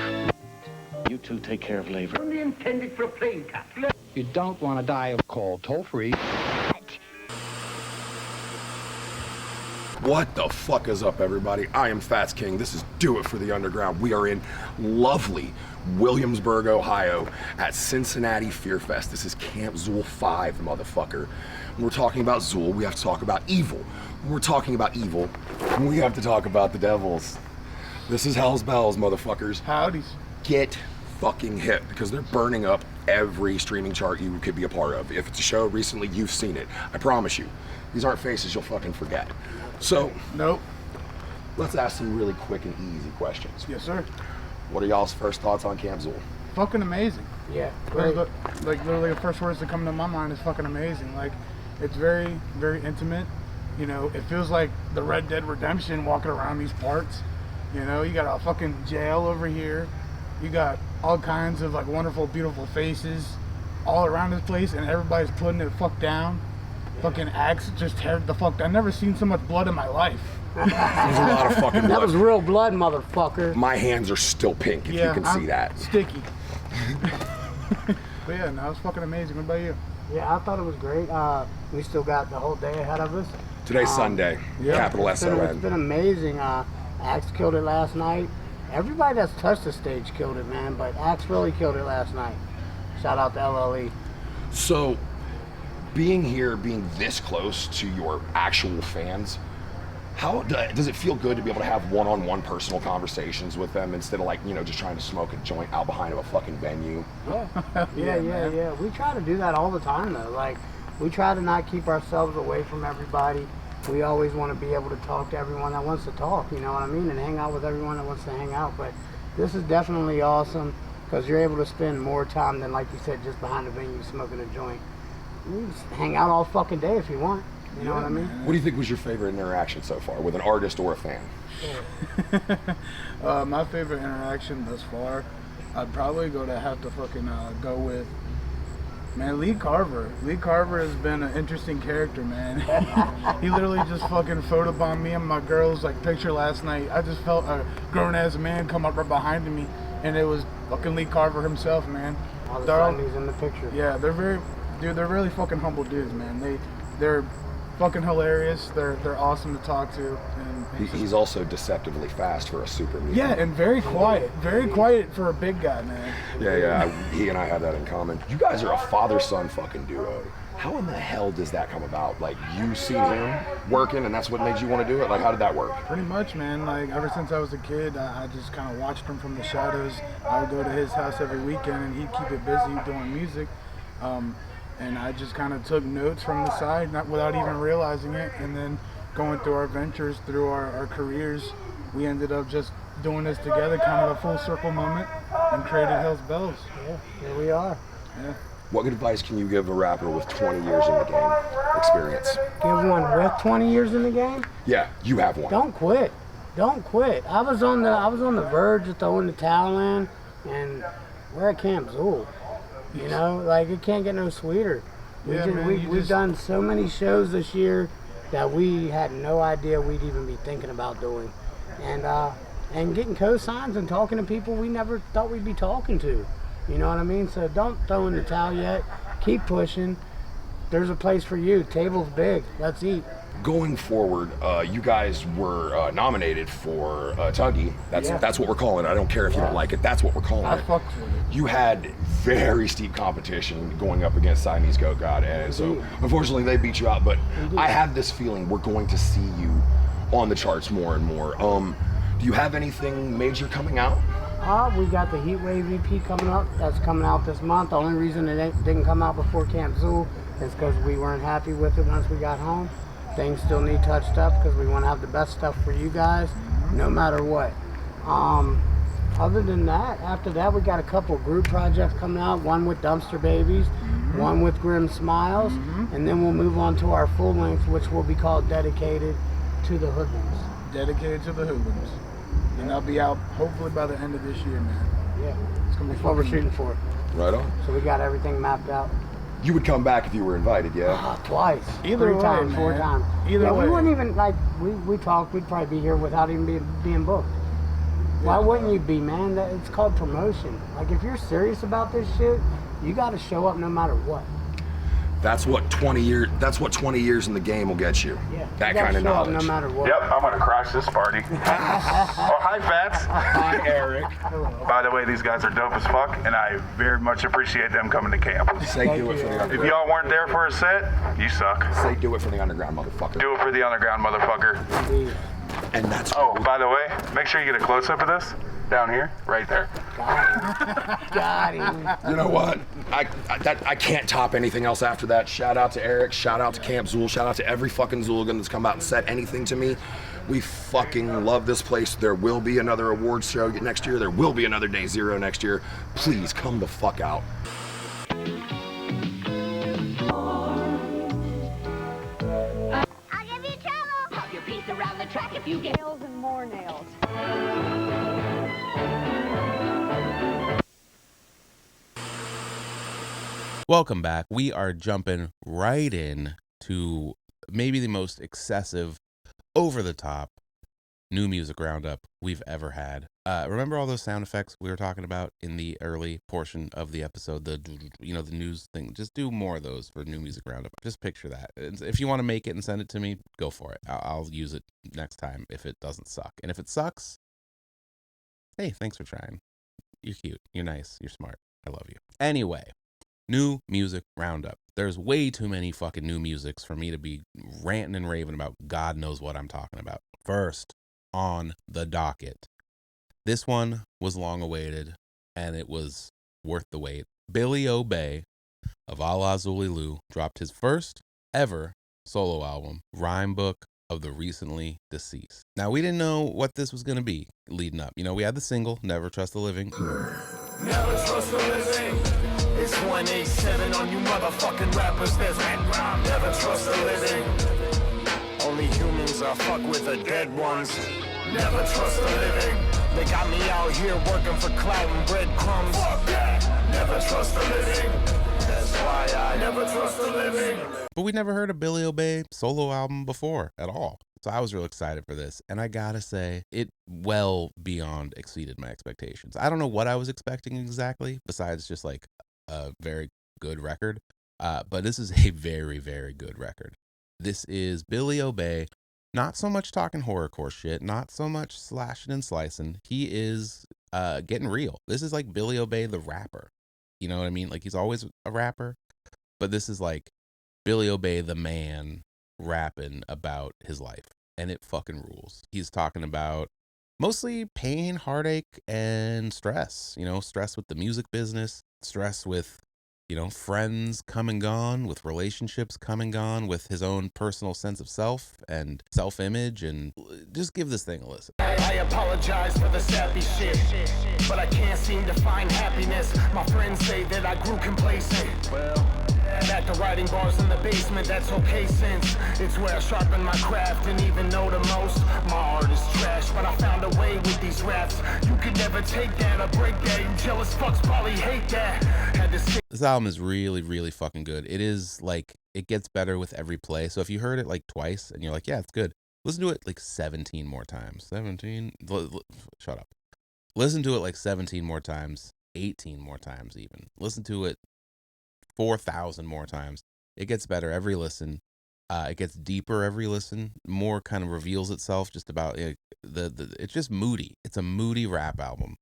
You two take care of labor. Only intended for plane capsule. You don't want to die of call toll-free. What the fuck is up, everybody? I am Fats King. This is Do It for the Underground. We are in lovely Williamsburg, Ohio at Cincinnati Fear Fest. This is Camp Xul 5, motherfucker. When we're talking about Xul, we have to talk about evil. When we're talking about evil, we have to talk about the devils. This is Hellz Bellz, motherfuckers. Howdies. Get fucking hip, because they're burning up every streaming chart you could be a part of. If it's a show recently, you've seen it. I promise you. These aren't faces you'll fucking forget. So, nope. Let's ask some really quick and easy questions. Yes, sir. What are y'all's first thoughts on Camp Xul? Fucking amazing. Yeah. Right. Like literally the first words that come to my mind is fucking amazing. Like, it's very, very intimate. You know, it feels like the Red Dead Redemption walking around these parts. You know, you got a fucking jail over here. You got all kinds of like wonderful, beautiful faces all around this place, and everybody's putting it fuck down. Fucking axe just teared the fuck down. I've never seen so much blood in my life. There's a lot of fucking blood. That was real blood, motherfucker. My hands are still pink, if you can see that. Sticky. But yeah, no, it was fucking amazing. What about you? Yeah, I thought it was great. We still got the whole day ahead of us. Today's Sunday, capital S.O.N. It's been amazing. Axe killed it last night. Everybody that's touched the stage killed it, man, but Axe really killed it last night. Shout out to LLE. So, being here, being this close to your actual fans, how does it feel good to be able to have one-on-one personal conversations with them instead of, like, you know, just trying to smoke a joint out behind a fucking venue? Yeah. We try to do that all the time, though. Like, we try to not keep ourselves away from everybody. We always want to be able to talk to everyone that wants to talk, you know what I mean, and hang out with everyone that wants to hang out. But this is definitely awesome because you're able to spend more time than, like you said, just behind the venue smoking a joint. You can just hang out all fucking day if you want. You know what I mean? What do you think was your favorite interaction so far with an artist or a fan? My favorite interaction thus far, I'd probably have to fucking go with, man, Lee Carver. Lee Carver has been an interesting character, man. He literally just fucking photobombed me and my girl's like picture last night. I just felt a grown-ass man come up right behind me, and it was fucking Lee Carver himself, man. All the Sundays in the picture. Yeah, they're really fucking humble dudes, man. They're fucking hilarious. They're awesome to talk to. And he's also deceptively fast for a super mutant. Yeah, and very quiet for a big guy, man. Yeah. He and I have that in common. You guys are a father-son fucking duo. How in the hell does that come about? Like, you see him working and that's what made you want to do it? Like, how did that work? Pretty much, man. Like, ever since I was a kid, I just kind of watched him from the shadows. I would go to his house every weekend and he'd keep it busy doing music. And I just kind of took notes from the side, not without even realizing it. And then going through our ventures, through our careers, we ended up just doing this together, kind of a full circle moment, and created Hellz Bellz. Yeah, here we are. Yeah. What advice can you give a rapper with 20 years in the game experience? Give one with 20 years in the game? Yeah, you have one. Don't quit. Don't quit. I was on the verge of throwing the towel in, and we're at Camp Xul. You know, like, it can't get no sweeter. We've done so many shows this year that we had no idea we'd even be thinking about doing. And getting co-signs and talking to people we never thought we'd be talking to. You know what I mean? So don't throw in the towel yet. Keep pushing. There's a place for you. Table's big. Let's eat. Going forward, you guys were nominated for Tuggy. That's what we're calling it. I don't care if you don't like it. That's what we're calling it. Fuck with it. You had very steep competition going up against Siamese Goat God, and so unfortunately they beat you out. But I have this feeling we're going to see you on the charts more and more. Do you have anything major coming out? We got the Heatwave EP coming up. That's coming out this month. The only reason it didn't come out before Camp Xul is because we weren't happy with it once we got home. Things still need touched up because we want to have the best stuff for you guys, no matter what. Other than that, after that, we got a couple group projects coming out. One with Dumpster Babies, one with Grim Smiles, and then we'll move on to our full length, which will be called Dedicated to the Hoodlums. Dedicated to the Hoodlums. And that'll be out hopefully by the end of this year, man. Yeah. It's gonna be That's what we're shooting for. Right on. So we got everything mapped out. You would come back if you were invited, yeah? Twice. Either 3 way, times, man. 4 times. Either way. We wouldn't even, like, we talked, we'd probably be here without even being booked. Why wouldn't you be, man? It's called promotion. Like, if you're serious about this shit, you got to show up no matter what. That's what 20 years in the game will get you. Yeah. That you kind of knowledge. No matter what. Yep, I'm gonna crash this party. Oh, hi, Fats. Hi, Eric. By the way, these guys are dope as fuck, and I very much appreciate them coming to camp. Say do it for the underground. If y'all weren't there for a set, you suck. Say do it for the underground, motherfucker. Do it for the underground, motherfucker. Indeed. And that's by the way, make sure you get a close-up of this. Down here, right there. Got him. You know what? I can't top anything else after that. Shout out to Eric. Shout out to Camp Xul. Shout out to every fucking Zooligan that's come out and said anything to me. We fucking love this place. There will be another awards show next year. There will be another Day Zero next year. Please come the fuck out. I'll give you track if you get nails and more nails. Welcome back. We are jumping right in to maybe the most excessive, over-the-top new music roundup we've ever had. Remember all those sound effects we were talking about in the early portion of the episode? The news thing. Just do more of those for new music roundup. Just picture that. If you want to make it and send it to me, go for it. I'll use it next time if it doesn't suck. And if it sucks, hey, thanks for trying. You're cute. You're nice. You're smart. I love you. Anyway. New music roundup. There's way too many fucking new musics for me to be ranting and raving about God knows what I'm talking about. First, on the docket. This one was long awaited, and it was worth the wait. Billy Obey of Alla Zulilu dropped his first ever solo album, Rhymebook of the Recently Deceased. Now, we didn't know what this was going to be leading up. We had the single, Never Trust the Living. Never trust the living. It's 187 on you motherfucking rappers. There's rhyme. Never trust the living. Only humans are fuck with the dead ones. Never trust the living. They got me out here working for clout and breadcrumbs. Fuck that. Never trust the living. That's why I never trust the living. But we never heard a Billy Obey solo album before at all. So I was real excited for this. And I gotta say, it well beyond exceeded my expectations. I don't know what I was expecting exactly, besides just like a very good record. But this is a very, very good record. This is Billy Obey, not so much talking horrorcore shit, not so much slashing and slicing. He is getting real. This is like Billy Obey the rapper. You know what I mean? Like, he's always a rapper, but this is like Billy Obey the man rapping about his life, and it fucking rules. He's talking about mostly pain, heartache, and stress. Stress with the music business, stress with friends come and gone, with relationships come and gone, with his own personal sense of self and self-image. And just give this thing a listen. I apologize for the sappy shit, but I can't seem to find happiness. My friends say that I grew complacent. Well, back to writing bars in the basement, that's okay since it's where I sharpen my craft and even know the most. My art is trash, but I found a way with these raps. You could never take that or break that. You jealous fucks probably hate that. This album is really, really fucking good. It is like, it gets better with every play. So if you heard it like twice and you're like, yeah, it's good, listen to it like 17 more times. 17? Shut up. Listen to it like 17 more times, 18 more times even. Listen to it 4,000 more times. It gets better every listen. It gets deeper every listen. More kind of reveals itself just about it. It's just moody. It's a moody rap album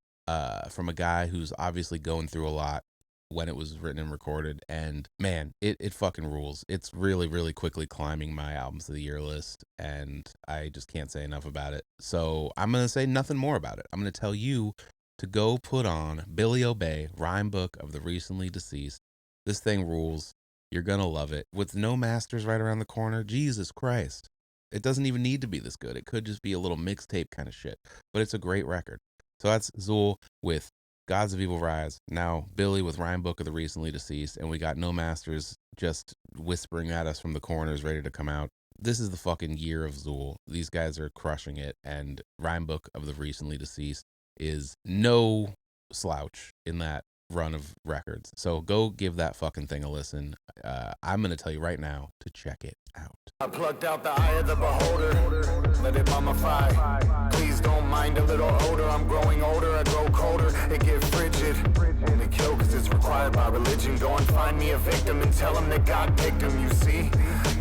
from a guy who's obviously going through a lot when it was written and recorded. And man, it fucking rules. It's really, really quickly climbing my albums of the year list, and I just can't say enough about it. So I'm going to say nothing more about it. I'm going to tell you to go put on Billy Obey, Rhymebook of the Recently Deceased. This thing rules. You're going to love it. With no masters right around the corner, Jesus Christ. It doesn't even need to be this good. It could just be a little mixtape kind of shit. But it's a great record. So that's Xul with Gods of Evil Rise. Now Billy with Rhymebook of the Recently Deceased. And we got no masters just whispering at us from the corners ready to come out. This is the fucking year of Xul. These guys are crushing it. And Rhymebook of the Recently Deceased is no slouch in that run of records. So go give that fucking thing a listen. I'm going to tell you right now to check it out. I plucked out the eye of the beholder, let it mummify. Please don't mind a little odor. I'm growing older, I grow colder. It get frigid, only kill cause it's required by religion. Go and find me a victim and tell him that God picked him. You see,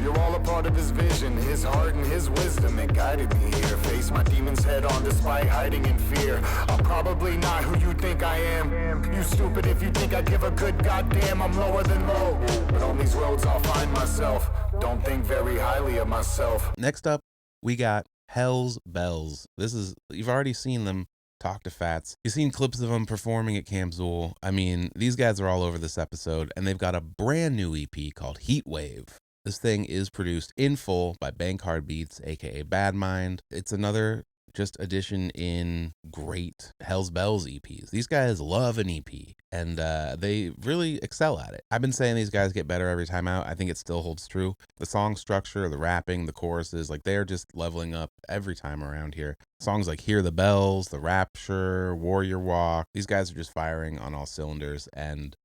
you're all a part of his vision, his heart and his wisdom. It guided me here, face my demons head on despite hiding in fear. I'm probably not who you think I am. You stupid if you think I give a good goddamn. I'm lower than low, but on these roads I'll find myself. Don't think very highly of myself. Next up, we got Hellz Bellz. This is, you've already seen them talk to Fats. You've seen clips of them performing at Camp Xul. I mean, these guys are all over this episode, and they've got a brand new EP called Heatwave. This thing is produced in full by Bank Hard Beats, aka Bad Mind. It's another just addition in great Hellz Bellz EPs. These guys love an EP, and they really excel at it. I've been saying these guys get better every time out. I think it still holds true. The song structure, the rapping, the choruses, like they're just leveling up every time around here. Songs like Hear the Bells, The Rapture, Warrior Walk, these guys are just firing on all cylinders and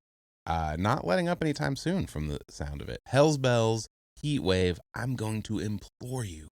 not letting up anytime soon from the sound of it. Hellz Bellz, Heat Wave, I'm going to implore you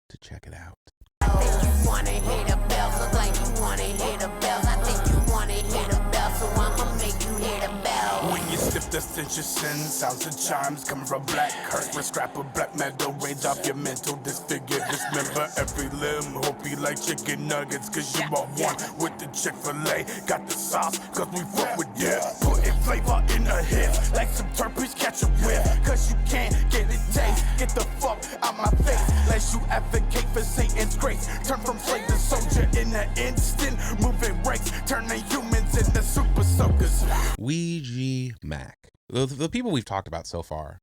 to check it out. You wanna hear the bells, look like you wanna hear the bells. I think you wanna hear the bells, so I'ma make you hear the bells. When you slip the stench of sin, sounds of chimes coming from black curse. With scrap of black metal, range off your mental, disfigure, dismember every limb. Hope you like chicken nuggets, cause you are one with the Chick-fil-A. Got the sauce, cause we fuck with dip. Putting flavor in a hip, like some turkeys catch a whip. Cause you can't get it taste, get the fuck out my face. Lest you advocate for Satan's grace. Turn from slave to soldier in an instant. Moving ranks, turning humans into super soakers. Ouija Macc. The people we've talked about so far,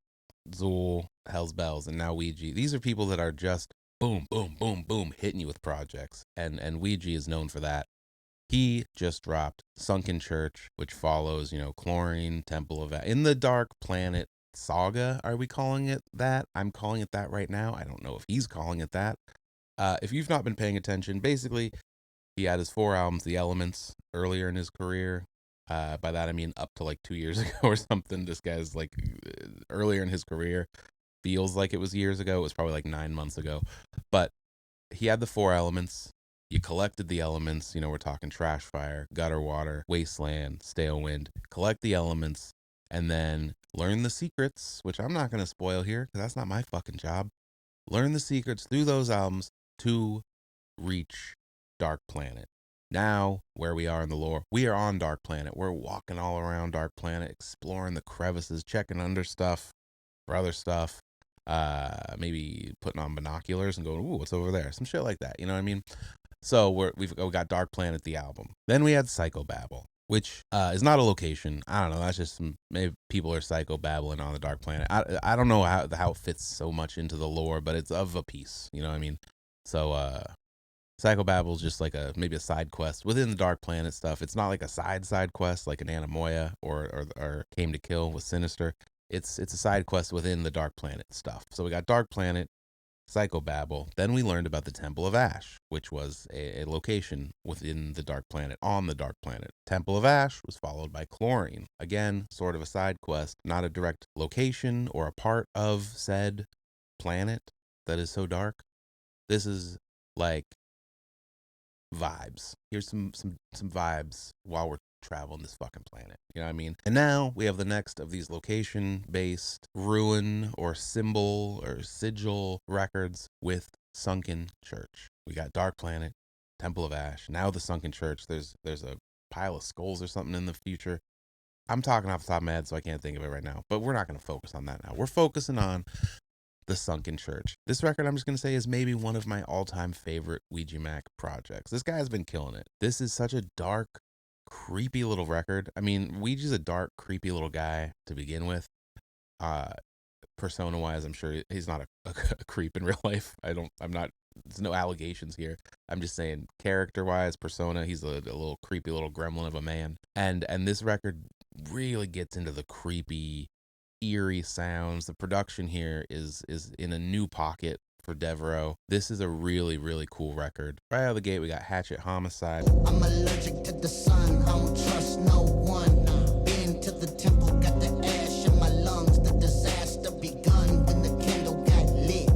Xul, Hellz Bellz, and now Ouija, these are people that are just boom, boom, boom, boom, hitting you with projects. And Ouija is known for that. He just dropped Sunken Church, which follows, Chlorine, Temple of In the Dark Planet Saga. Are we calling it that? I'm calling it that right now. I don't know if he's calling it that. If you've not been paying attention, basically, he had his 4 albums, The Elements, earlier in his career. By that, I mean up to like 2 years ago or something. This guy's like earlier in his career. Feels like it was years ago. It was probably like 9 months ago. But he had the 4 elements. You collected the elements. We're talking Trash Fire, Gutter Water, Wasteland, Stale Wind. Collect the elements and then learn the secrets, which I'm not going to spoil here because that's not my fucking job. Learn the secrets through those albums to reach Dark Planet. Now, where we are in the lore, we are on Dark Planet. We're walking all around Dark Planet, exploring the crevices, checking under stuff for other stuff, maybe putting on binoculars and going, ooh, what's over there? Some shit like that, you know what I mean? So we've got Dark Planet, the album. Then we had Psychobabble, which is not a location. I don't know. That's just maybe people are psychobabbling on the Dark Planet. I don't know how it fits so much into the lore, but it's of a piece. You know what I mean? So Psychobabble is just like maybe a side quest within the Dark Planet stuff. It's not like a side quest like an Anamoya or Came to Kill with Sinister. It's a side quest within the Dark Planet stuff. So we got Dark Planet, Psychobabble. Then we learned about the Temple of Ash, which was a location within the Dark Planet, on the Dark Planet. Temple of Ash was followed by Chlorine. Again, sort of a side quest, not a direct location or a part of said planet that is so dark. This is like vibes. Here's some vibes while we're traveling this fucking planet. You know what I mean? And now we have the next of these location-based ruin or symbol or sigil records with Sunken Church. We got Dark Planet, Temple of Ash, now the Sunken Church. There's a pile of skulls or something in the future. I'm talking off the top of my head, so I can't think of it right now. But we're not going to focus on that now. We're focusing on the Sunken Church. This record, I'm just going to say, is maybe one of my all-time favorite Ouija Macc projects. This guy's been killing it. This is such a dark, creepy little record. I mean, Ouija's a dark, creepy little guy to begin with. Persona-wise, I'm sure he's not a creep in real life. There's no allegations here. I'm just saying, character-wise, persona, he's a little creepy little gremlin of a man. And this record really gets into the creepy, eerie sounds. The production here is in a new pocket for Devereaux. This is a really, really cool record. Right out of the gate, we got Hatchet Homicide. I'm allergic to the sun, I don't trust no one. Been to the temple, got the ash in my lungs. The disaster begun when the candle got lit.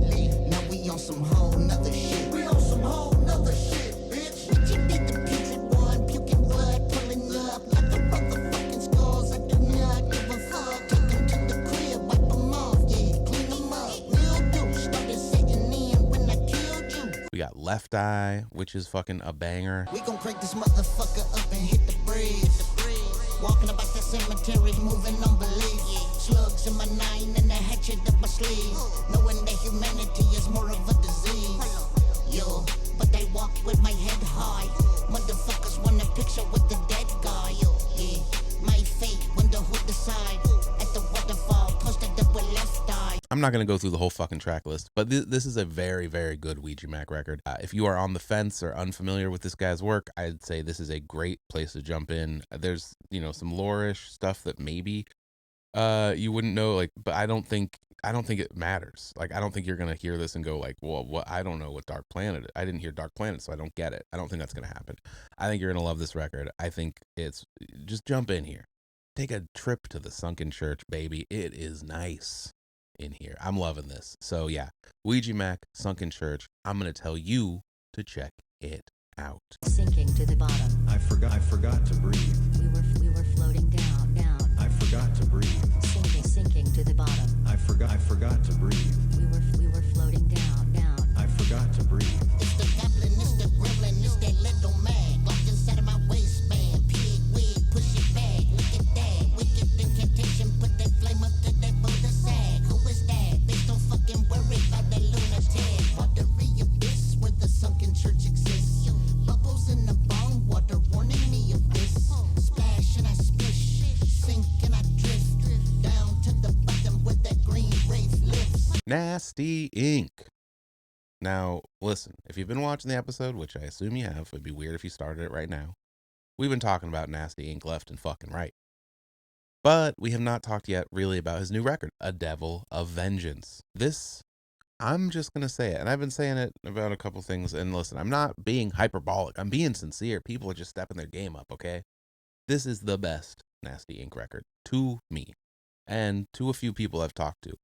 Now we on some whole nother shit. We on some whole nother shit, bitch. Bitch, you be the putrid one, puking blood, pulling up like the motherfucking skulls. I do not give a fuck. Take them to the crib, wipe them off, yeah, clean them up. Mildew started setting in when I killed you. We got Left Eye, which is fucking a banger. We gon' crank this motherfucker up and hit the bridge. Walking about the cemetery, moving on belief. Slugs in my 9 and a hatchet up my sleeve. Knowing that humanity is more of a disease. Yo, but they walk with my head high. Motherfuckers want a picture with the dead guy. Yo, yeah, my fate when the hood decide. At the waterfall, posted up with Left Eye. I'm not going to go through the whole fucking track list, but this is a very, very good Ouija Macc record. If you are on the fence or unfamiliar with this guy's work, I'd say this is a great place to jump in. There's, some lore-ish stuff that maybe you wouldn't know, like, but I don't think it matters. Like, I don't think you're gonna hear this and go like, well, what? I don't know what Dark Planet is. I didn't hear Dark Planet, so I don't get it. I don't think that's gonna happen. I think you're gonna love this record. I think it's just jump in here, take a trip to the Sunken Church, baby. It is nice in here. I'm loving this. So yeah, Ouija Macc, Sunken Church. I'm gonna tell you to check it out. Sinking to the bottom. I forgot to breathe. We were floating down. I forgot to breathe. Sinking to the bottom. I forgot to breathe. We were floating down. I forgot to breathe. It's the goblin, it's the gremlin, it's that little mag. Locked inside of my waistband. Pig wig, push it back. Look at that. Wicked incantation, put that flame up to that Buddha sag. Who is that? Bitch, don't fucking worry about that lunatic. Watery abyss where the Sunken Church exists. Bubbles in the bone, water warning me of this. Splash and I splish, sink and I drift down to the bottom where that green wraith lives. Nastie Ink. Now, listen, if you've been watching the episode, which I assume you have, it'd be weird if you started it right now. We've been talking about Nastie Ink left and fucking right. But we have not talked yet really about his new record, A Devil of Vengeance. This, I'm just going to say it, and I've been saying it about a couple things, and listen, I'm not being hyperbolic. I'm being sincere. People are just stepping their game up, okay? This is the best Nastie Ink record to me and to a few people I've talked to.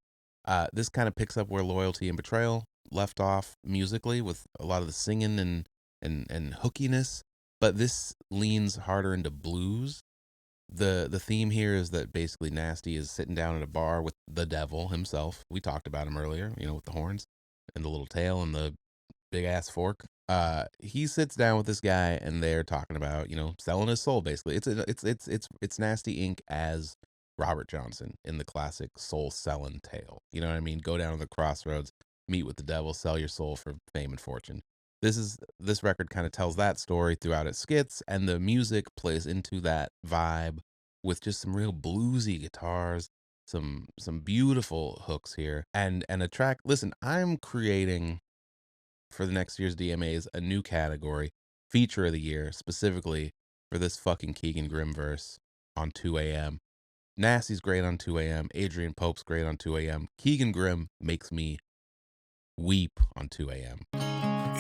This kind of picks up where Loyalty and Betrayal left off musically, with a lot of the singing and hookiness, but this leans harder into blues. The theme here is that basically Nastie is sitting down at a bar with the devil himself. We talked about him earlier, with the horns and the little tail and the big ass fork. He sits down with this guy and they're talking about, selling his soul basically. It's Nastie Ink as Robert Johnson in the classic soul selling tale. You know what I mean? Go down to the crossroads, meet with the devil, sell your soul for fame and fortune. This record kind of tells that story throughout its skits, and the music plays into that vibe with just some real bluesy guitars, some beautiful hooks here, and a track. Listen, I'm creating for the next year's DMAs a new category, feature of the year, specifically for this fucking Keegan Grimm verse on 2 a.m. Nastie's great on 2 a.m. Adrian Pope's great on 2 a.m. Keegan Grimm makes me weep on 2 a.m.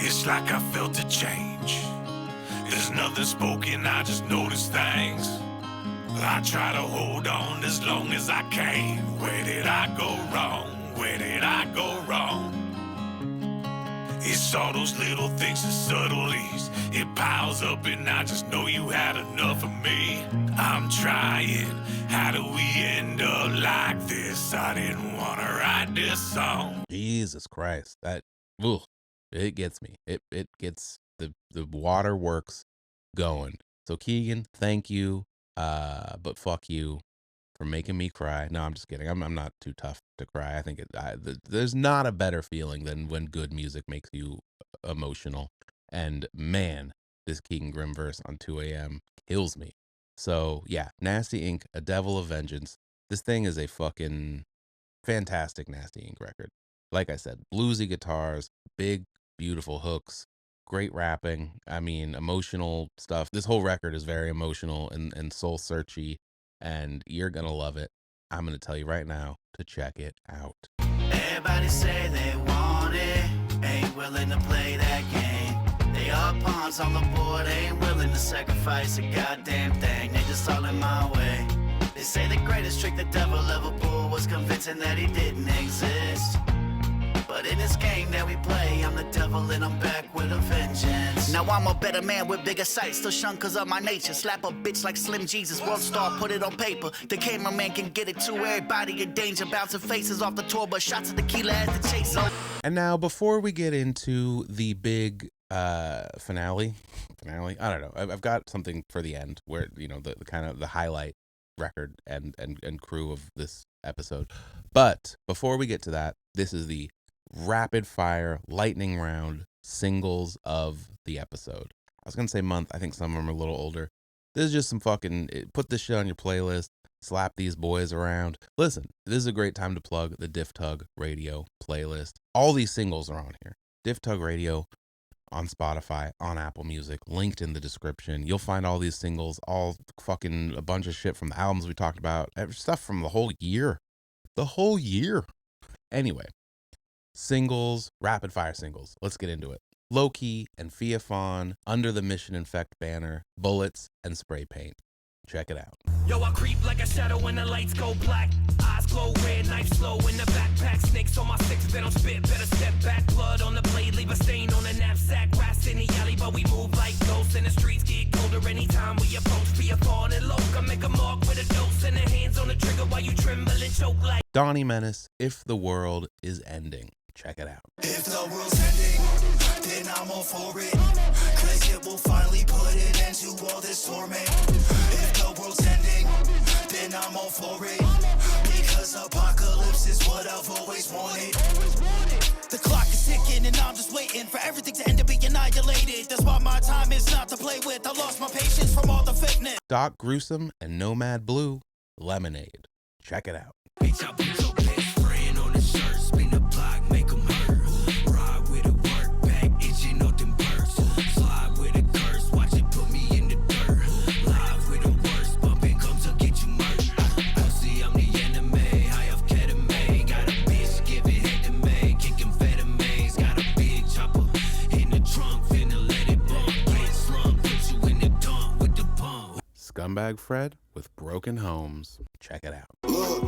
It's like I felt a change. There's nothing spoken, I just noticed things. I try to hold on as long as I can. Where did I go wrong? Where did I go wrong? It's all those little things and subtleties. It piles up and I just know you had enough of me. I'm trying. How do we end up like this? I didn't want to write this song. Jesus Christ. It gets me. It gets the waterworks going. So Keegan, thank you. But fuck you for making me cry. No, I'm just kidding. I'm not too tough to cry. I think there's not a better feeling than when good music makes you emotional. And man, this Keegan Grimm verse on 2 a.m. kills me. So yeah, Nastie Ink, A Devil of Vengeance. This thing is a fucking fantastic Nastie Ink record. Like I said, bluesy guitars, big, beautiful hooks, great rapping. I mean, emotional stuff. This whole record is very emotional and soul searchy, and you're gonna love it. I'm gonna tell you right now to check it out. Everybody say they want it, ain't willing to play that game. They are pawns on the board, ain't willing to sacrifice a goddamn thing. They just all in my way. They say the greatest trick the devil ever pulled was convincing that he didn't exist. But in this game that we play, I'm the devil and I'm back with a vengeance. Now I'm a better man with bigger sights, still shunned cause of my nature. Slap a bitch like Slim Jesus, world star, put it on paper. The cameraman can get it too, everybody in danger. Bouncing faces off the tour, but shots of tequila as the chaser. And now, before we get into the big finale, I don't know. I've got something for the end where, the kind of the highlight record and crew of this episode. But before we get to that, this is the rapid fire lightning round singles of the episode. I was gonna say month. I think some of them are a little older. This is just some fucking put this shit on your playlist. slap these boys around. Listen, this is a great time to plug the Diff Tug Radio playlist. All these singles are on here. Diff Tug Radio on Spotify, on Apple Music, linked in the description. You'll find all these singles, all fucking a bunch of shit from the albums we talked about, stuff from the whole year. The whole year. Anyway, singles, rapid fire singles. Let's get into it. Low-Key and Fiafon, Under the Mission Infect banner, Bullets, and Spray Paint. Check it out. Yo, I creep like a shadow when the lights go black. Eyes glow red, knife slow in the backpack. Snakes on my six, they don't spit, better step back. Blood on the blade, leave a stain on the knapsack. Rats in the alley, but we move like ghosts. And the streets get colder anytime we approach. Fiafon and Loca, make a mark with a dose. And the hands on the trigger while you tremble and choke like Donnie Menace, If the World is Ending. Check it out. If the world's ending, then I'm all for it. Cause it will finally put an end to all this torment. If the world's ending, then I'm all for it. Because apocalypse is what I've always wanted. The clock is ticking and I'm just waiting for everything to end and be annihilated. That's why my time is not to play with. I lost my patience from all the fakeness. Doc Gruesome and Nomad Blue, Lemonade. Check it out. Bitch, I'll be your best friend on the shirt. Spin the block, make them hurt. Ride with a work back, itching on them birds. Slide with a curse, watch it put me in the dirt. Live with the worst, bumping comes to get you murdered. Pussy, I'm the enemy, high off ketamine. Got a bitch, give it head to me, kicking amphetamines. Got a big chopper in the trunk, finna let it bump. Get slump, put you in the dump with the pump. Scumbag Fred with Broken Homes. Check it out. Look.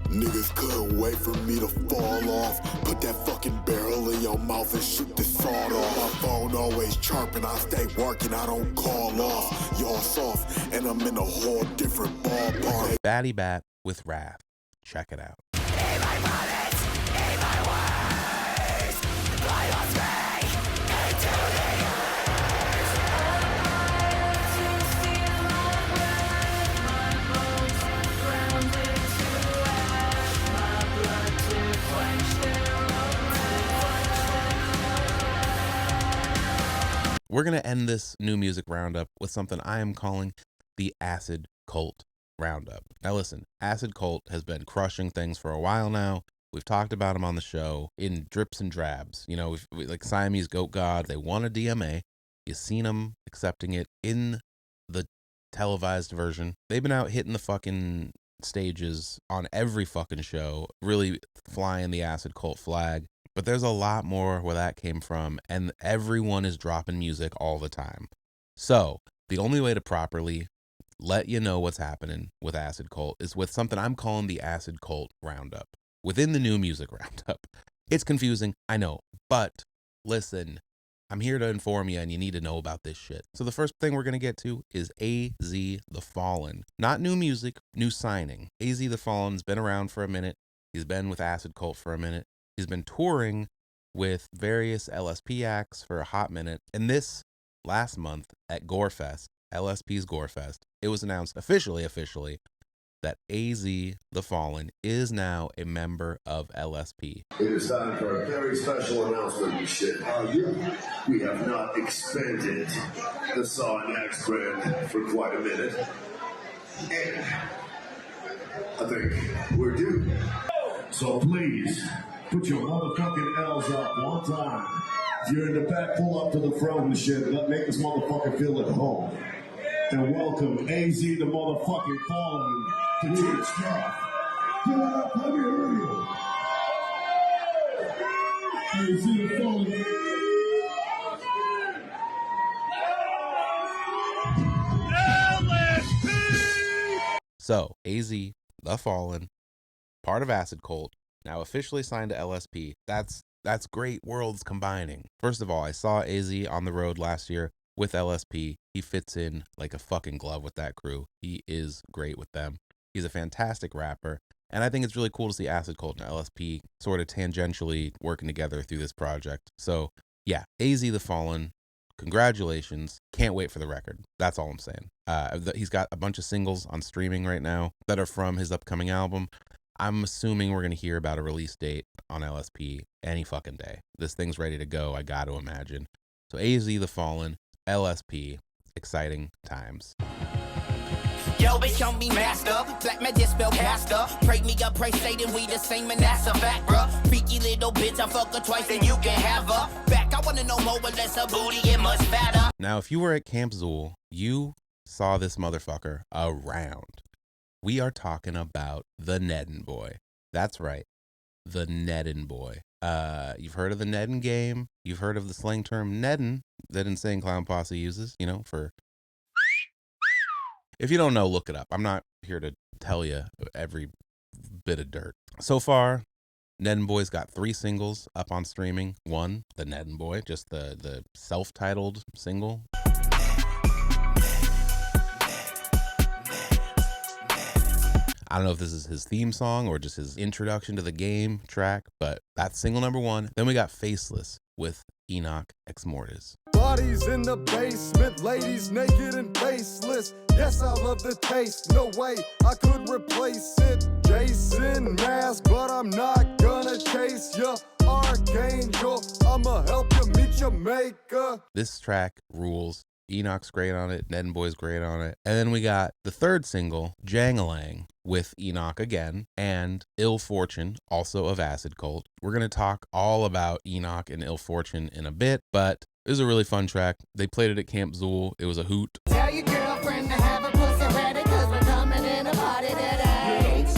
Niggas couldn't wait for me to fall off. Put that fucking barrel in your mouth and shoot the sawed off. My phone always chirping, I stay working, I don't call off. Y'all soft, and I'm in a whole different ballpark. Batty Bat with Wrath. Check it out. We're going to end this new music roundup with something I am calling the Acid Kult roundup. Now listen, Acid Kult has been crushing things for a while now. We've talked about them on the show in drips and drabs. You know, like Siamese Goat God, they won a DMA. You've seen them accepting it in the televised version. They've been out hitting the fucking stages on every fucking show, really flying the Acid Kult flag. But there's a lot more where that came from, and everyone is dropping music all the time. So the only way to properly let you know what's happening with Acid Kult is with something I'm calling the Acid Kult roundup within the new music roundup. It's confusing, I know, but listen, I'm here to inform you, and you need to know about this shit. So the first thing we're going to get to is AZ The Fallen. Not new music, new signing. AZ The Fallen's been around for a minute. He's been with Acid Kult for a minute. He's been touring with various LSP acts for a hot minute. And this last month at Gorefest, LSP's Gorefest, it was announced officially that AZ The Fallen is now a member of LSP. It is time for a very special announcement, you shit. We have not expanded the S.O.N X brand for quite a minute. And I think we're due. So please, put your motherfucking L's up one time. If you're in the back, pull up to the front and shit. Make this motherfucker feel at home. And welcome AZ The motherfucking Fallen to Teach Drop. Get up, let me hear you. AZ The Fallen. So, AZ The Fallen, part of Acid Kult, now officially signed to LSP. That's great worlds combining. First of all, I saw AZ on the road last year with LSP. He fits in like a fucking glove with that crew. He is great with them. He's a fantastic rapper. And I think it's really cool to see Acid Kult and LSP sort of tangentially working together through this project. So yeah, AZ The Fallen, congratulations. Can't wait for the record. That's all I'm saying. He's got a bunch of singles on streaming right now that are from his upcoming album. I'm assuming we're going to hear about a release date on LSP any fucking day. This thing's ready to go, I got to imagine. So AZ The Fallen, LSP, exciting times. Yo, bitch, show me master. Black man, dispel caster. Pray me up, pray Satan, we the same, and that's a fact, bruh. Freaky little bitch, I fuck her twice and you can have her back. I wanna know more, but less her booty, it much fatter. Now, if you were at Camp Xul, you saw this motherfucker around. We are talking about the Neddin boy. That's right, the Neddin boy. You've heard of the Neddin game. You've heard of the slang term Neddin that Insane Clown Posse uses, you know, for... If you don't know, look it up. I'm not here to tell you every bit of dirt. So far, Neddin Boy's got 3 singles up on streaming. 1, the Neddin Boy, just the self-titled single. I don't know if this is his theme song or just his introduction to the game track, but that's single number 1. Then we got Faceless with Enoch Ex Mortis. Bodies in the basement, ladies naked and faceless. Yes, I love the taste. No way I could replace it. Jason Mask, but I'm not gonna chase ya. Archangel, I'ma help you meet your maker. This track rules. Enoch's great on it. Neddin Boy's great on it. And then we got the 3rd single, Jangalang, with Enoch again, and Ill Fortune, also of Acid Kult. We're going to talk all about Enoch and Ill Fortune in a bit, but it was a really fun track. They played it at Camp Xul. It was a hoot. Tell your girlfriend to have a pussy ready, cause we're coming in a party today. It's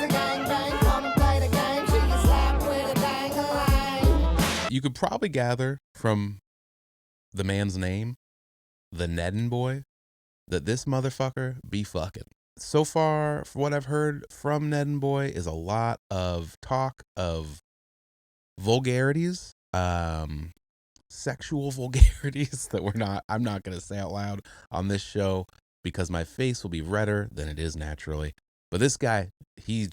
a gangbang, come and play the game. She can slap with a dang-a-lang. You could probably gather from the man's name, the Neddin Boy, that this motherfucker be fucking. So far, for what I've heard from Neddin Boy, is a lot of talk of vulgarities, sexual vulgarities that I'm not going to say out loud on this show because my face will be redder than it is naturally. But this guy, his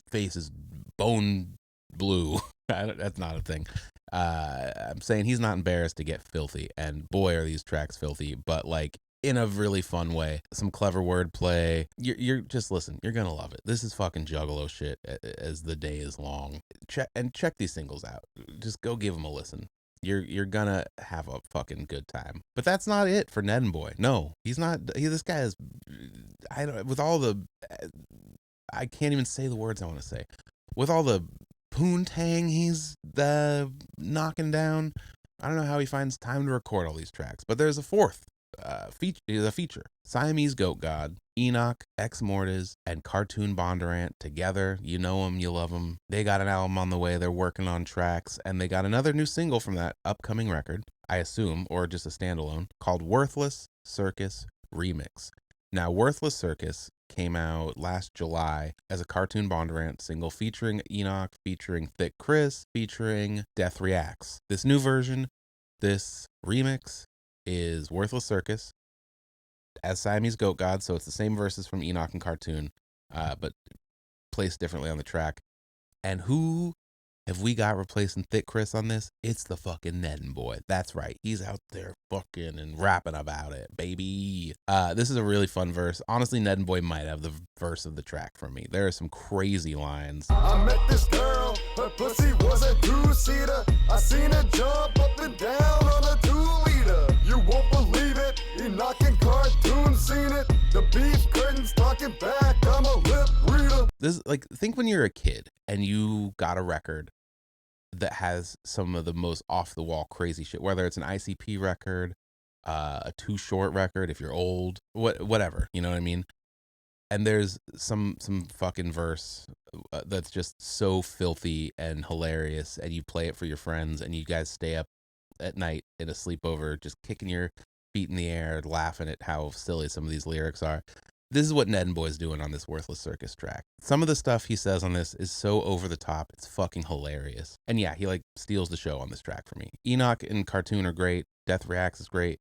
face is bone blue. That's not a thing. I'm saying he's not embarrassed to get filthy, and boy are these tracks filthy, but like in a really fun way. Some clever wordplay. You're just listen, you're gonna love it. This is fucking juggalo shit as the day is long. Check these singles out. Just go give them a listen. You're gonna have a fucking good time. But that's not it for Neddin Boy. No, he's not. This guy is. I don't. With all the, I can't even say the words I want to say. With all the poontang he's knocking down, I don't know how he finds time to record all these tracks. But there's a 4th feature. Siamese Goat God, Enoch Ex Mortis, and Cartoon Bondurant together. You know them, you love them. They got an album on the way. They're working on tracks, and they got another new single from that upcoming record, I assume, or just a standalone, called Worthless Circus Remix. Now, Worthless Circus came out last July as a Cartoon Bondurant single featuring Enoch, featuring Thick Chris, featuring Death Reacts. This new version, this remix, is Worthless Circus as Siamese Goat God, so it's the same verses from Enoch and Cartoon, but placed differently on the track. And who have we got replacing Thick Chris on this? It's the fucking Neddin Boy. That's right. He's out there fucking and rapping about it, baby. This is a really fun verse. Honestly, Neddin Boy might have the verse of the track for me. There are some crazy lines. I met this girl, her pussy was a 2-seater. I seen her jump up and down on a 2-liter. You won't believe it, Enoch and Cartoon seen it. The beef curtains talking back, I'm a lip reader. This, like, think when you're a kid and you got a record that has some of the most off-the-wall crazy shit, whether it's an ICP record, a Too Short record, if you're old, whatever, you know what I mean? And there's some fucking verse that's just so filthy and hilarious, and you play it for your friends, and you guys stay up at night in a sleepover, just kicking your feet in the air, laughing at how silly some of these lyrics are. This is what Neddin Boy's doing on this Worthless Circus track. Some of the stuff he says on this is so over the top, it's fucking hilarious. And yeah, he like steals the show on this track for me. Enoch and Cartoon are great. Death Reacts is great.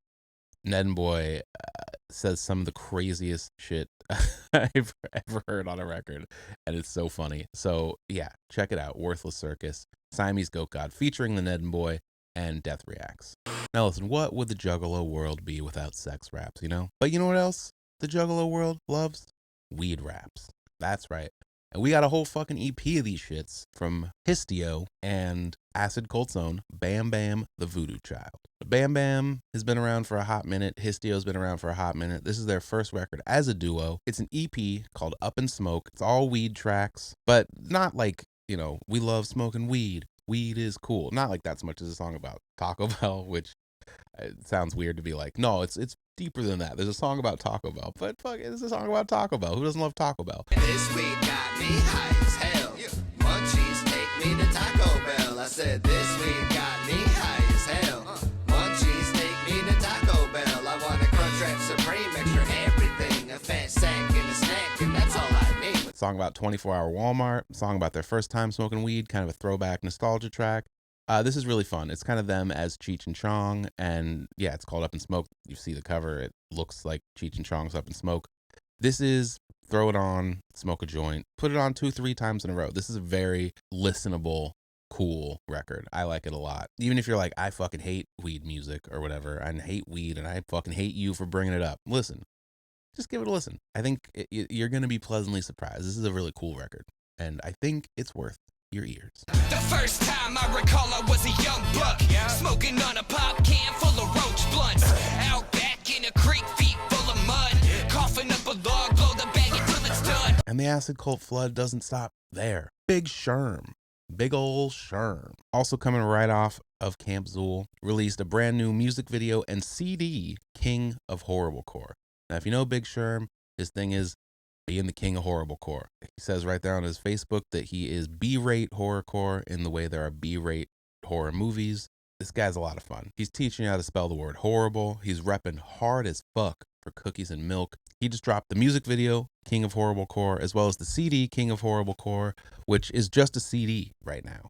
Neddin Boy says some of the craziest shit I've ever heard on a record, and it's so funny. So yeah, check it out. Worthless Circus, Siamese Goat God, featuring the Neddin Boy and Death Reacts. Now listen, what would the Juggalo world be without sex raps, you know? But you know what else the Juggalo world loves? Weed raps. That's right. And we got a whole fucking EP of these shits from Histio and Acid Kult's own Bam Bam the Voodoo Child. Bam Bam has been around for a hot minute. Histio's been around for a hot minute. This is their first record as a duo. It's an EP called Up in Smoke. It's all weed tracks, but not like, you know, we love smoking weed. Weed is cool. Not like that so much as a song about Taco Bell, which it sounds weird to be like, no, it's deeper than that. There's a song about Taco Bell, but fuck it, it's a song about Taco Bell. Who doesn't love Taco Bell? This week got me high as hell. Munchies take me to Taco Bell. I said this week got me high as hell. Munchies take me to Taco Bell. I want a Crunchwrap Supreme, extra everything, a fat sack and a snack, and that's all I need. Song about 24-hour Walmart. Song about their first time smoking weed. Kind of a throwback nostalgia track. This is really fun. It's kind of them as Cheech and Chong, and yeah, it's called Up in Smoke. You see the cover. It looks like Cheech and Chong's Up in Smoke. This is throw it on, smoke a joint, put it on 2-3 times in a row. This is a very listenable, cool record. I like it a lot. Even if you're like, I fucking hate weed music or whatever, I hate weed and I fucking hate you for bringing it up. Listen, just give it a listen. I think you're going to be pleasantly surprised. This is a really cool record, and I think it's worth your ears. The first time I recall I was a young buck, smoking on a pop can full of roach blunts, out back in a creek, feet full of mud, coughing up a log, blow the bag until it's done. And the Acid Kult flood doesn't stop there. Big Sherm. Big ol' Sherm. Also coming right off of Camp Xul, released a brand new music video and CD, King of Horriblecore. Now, if you know Big Sherm, his thing is being the king of horriblecore. He says right there on his Facebook that he is B-rate horrorcore in the way there are B-rate horror movies. This guy's a lot of fun. He's teaching you how to spell the word horrible. He's repping hard as fuck for Cookies and Milk. He just dropped the music video, King of Horriblecore, as well as the CD, King of Horriblecore, which is just a CD right now.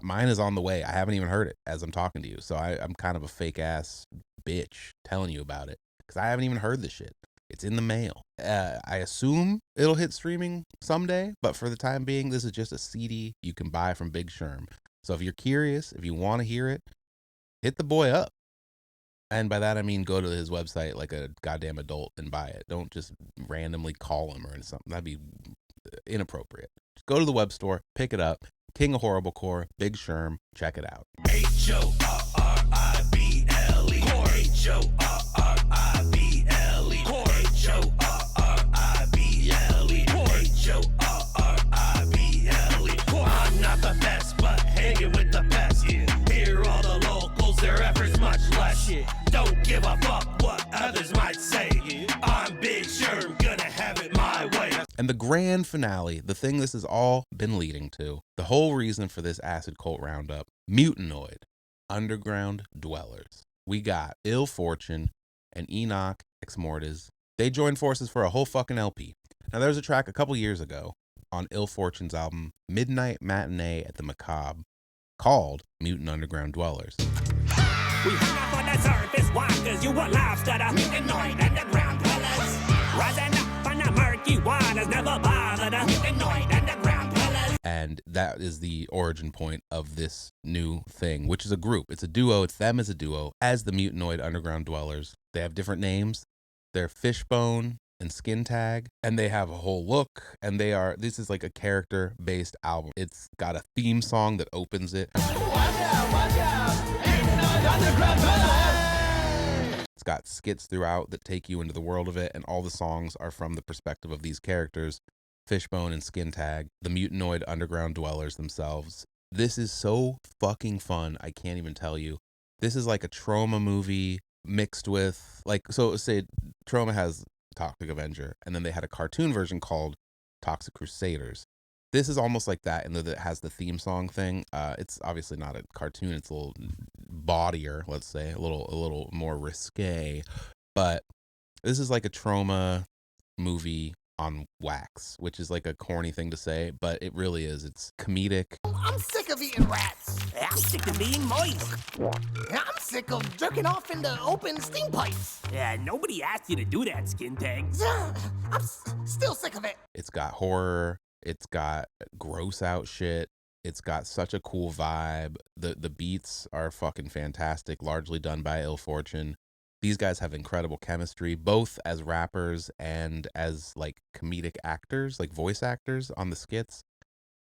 Mine is on the way. I haven't even heard it as I'm talking to you. So I'm kind of a fake ass bitch telling you about it because I haven't even heard this shit. It's in the mail. I assume it'll hit streaming someday, but for the time being, this is just a CD you can buy from Big Sherm. So if you're curious, if you want to hear it, hit the boy up. And by that, I mean go to his website like a goddamn adult and buy it. Don't just randomly call him or something. That'd be inappropriate. Just go to the web store, pick it up. King of Horriblecore, Big Sherm, check it out. Horribile. I'm not the best, but hanging with the best. Hear all the locals, their efforts much less. Don't give a fuck what others might say. I'm Big Sherm, gonna have it my way. And the grand finale, the thing this has all been leading to, the whole reason for this Acid Kult Roundup, Mutanoid, Underground Dwellers. We got Ill Fortune and Enoch Ex Mortis. They joined forces for a whole fucking LP. Now, there was a track a couple years ago on Ill Fortune's album, Midnight Matinee at the Macabre, called Mutant Underground Dwellers. We hung up on the surface walkers, you were lobster, the mutanoid underground dwellers. Rising up on the murky waters, never bother the mutanoid underground dwellers. And that is the origin point of this new thing, which is a group. It's a duo. It's them as a duo, as the Mutanoid Underground Dwellers. They have different names. They're Fishbone and Skin Tag, and they have a whole look, and this is like a character-based album. It's got a theme song that opens it. Watch out, underground dwellers. It's got skits throughout that take you into the world of it, and all the songs are from the perspective of these characters, Fishbone and Skin Tag, the Mutanoid Underground Dwellers themselves. This is so fucking fun, I can't even tell you. This is like a Trauma movie mixed with, so say Trauma has Toxic Avenger, and then they had a cartoon version called Toxic Crusaders. This is almost like that, and it has the theme song thing. It's obviously not a cartoon; it's a little bawdier, let's say, a little more risque. But this is like a Trauma movie on wax, which is like a corny thing to say, but it really is. It's comedic. I'm sick of eating rats. I'm sick of being moist. I'm sick of jerking off into open steam pipes. Yeah, nobody asked you to do that, Skin Tag. I'm still sick of it. It's got horror. It's got gross out shit. It's got such a cool vibe. The beats are fucking fantastic, largely done by Ill Fortune. These guys have incredible chemistry, both as rappers and as like comedic actors, like voice actors on the skits.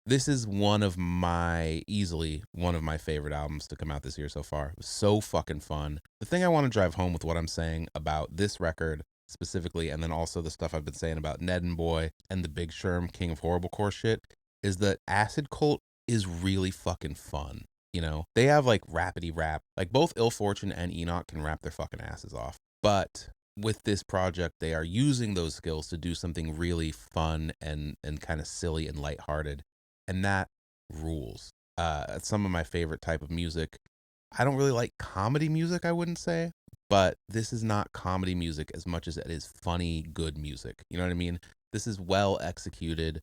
This is easily one of my favorite albums to come out this year so far. It was so fucking fun. The thing I want to drive home with what I'm saying about this record specifically, and then also the stuff I've been saying about Ned and Boy and the Big Sherm King of Horrorcore shit, is that Acid Kult is really fucking fun. You know, they have like rapidy rap, like both Ill Fortune and Enoch can rap their fucking asses off. But with this project, they are using those skills to do something really fun and kind of silly and lighthearted. And that rules. Some of my favorite type of music. I don't really like comedy music, I wouldn't say, but this is not comedy music as much as it is funny, good music. You know what I mean? This is well executed,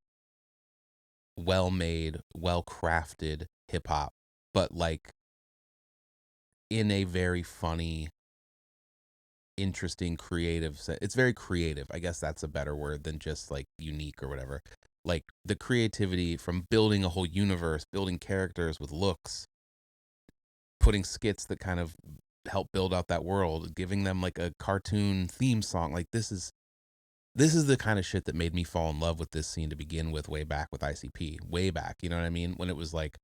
well made, well crafted hip hop, but like in a very funny, interesting, creative sense. It's very creative. I guess that's a better word than just like unique or whatever. Like the creativity from building a whole universe, building characters with looks, putting skits that kind of help build out that world, giving them like a cartoon theme song. Like this is the kind of shit that made me fall in love with this scene to begin with, way back with ICP, way back. You know what I mean? When it was like,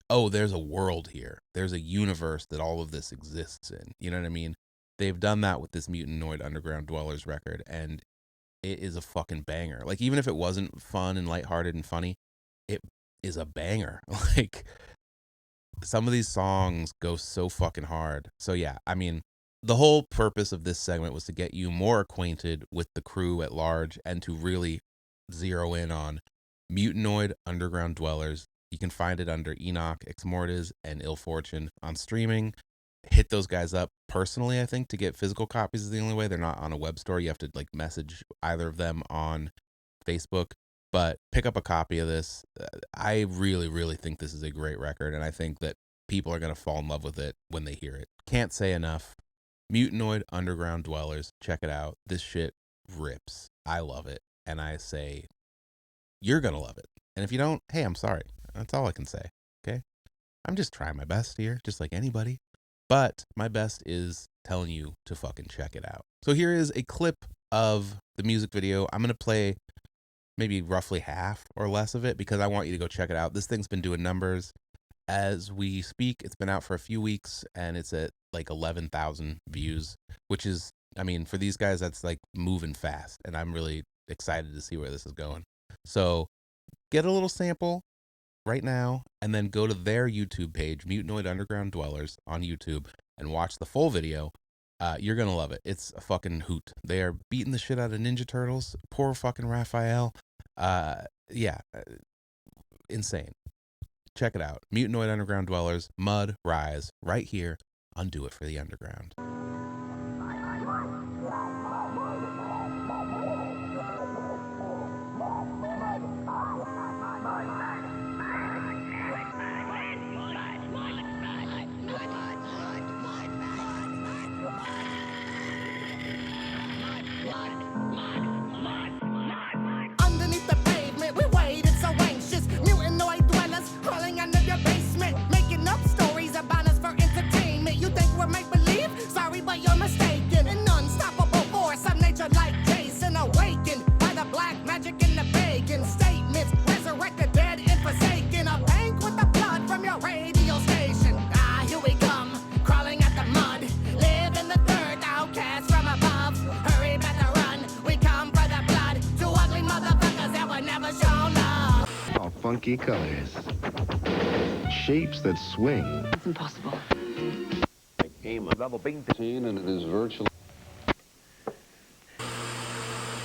oh, there's a world here. There's a universe that all of this exists in. You know what I mean? They've done that with this Mutanoid Underground Dwellers record, and it is a fucking banger. Like, even if it wasn't fun and lighthearted and funny, it is a banger. Like, some of these songs go so fucking hard. So yeah, I mean, the whole purpose of this segment was to get you more acquainted with the crew at large and to really zero in on Mutanoid Underground Dwellers. You can find it under Enoch, Exmortis, and Ill Fortune on streaming. Hit those guys up personally. I think to get physical copies is the only way. They're not on a web store. You have to like message either of them on Facebook, but pick up a copy of this. I really, really think this is a great record, and I think that people are going to fall in love with it when they hear it. Can't say enough. Mutanoid Underground Dwellers. Check it out. This shit rips. I love it, and I say you're going to love it. And if you don't, hey, I'm sorry. That's all I can say. Okay? I'm just trying my best here, just like anybody. But my best is telling you to fucking check it out. So here is a clip of the music video. I'm going to play maybe roughly half or less of it because I want you to go check it out. This thing's been doing numbers as we speak. It's been out for a few weeks and it's at like 11,000 views, which is, I mean, for these guys, that's like moving fast. And I'm really excited to see where this is going. So get a little sample right now and then go to their YouTube page, Mutanoid Underground Dwellers on YouTube, and watch the full video. You're gonna love it. It's a fucking hoot. They are beating the shit out of Ninja Turtles. Poor fucking Raphael. Insane. Check it out. Mutanoid Underground Dwellers, Mud Rise, right here on Do It for the Underground. Underneath the pavement, we waited so anxious. Mutanoid dwellers crawling under your basement, making up stories about us for entertainment. You think we're make believe? Sorry, but you're mistaken. An unstoppable force of nature like Jason, awakened by the black magic and the pagan statements. Resurrect the dead and forsaken. A bank with the blood from your radio station. Ah, here we come, crawling at the mud. Live in the dirt, outcast from above. Hurry, better run. We come for the blood. Two ugly motherfuckers that were never shown love. All funky colors. Shapes that swing. It's impossible. A game of level being seen, and it is virtually.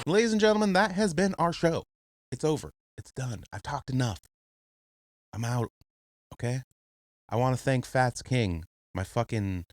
Ladies and gentlemen, that has been our show. It's over. It's done. I've talked enough. I'm out. Okay? I want to thank Fats King, my fucking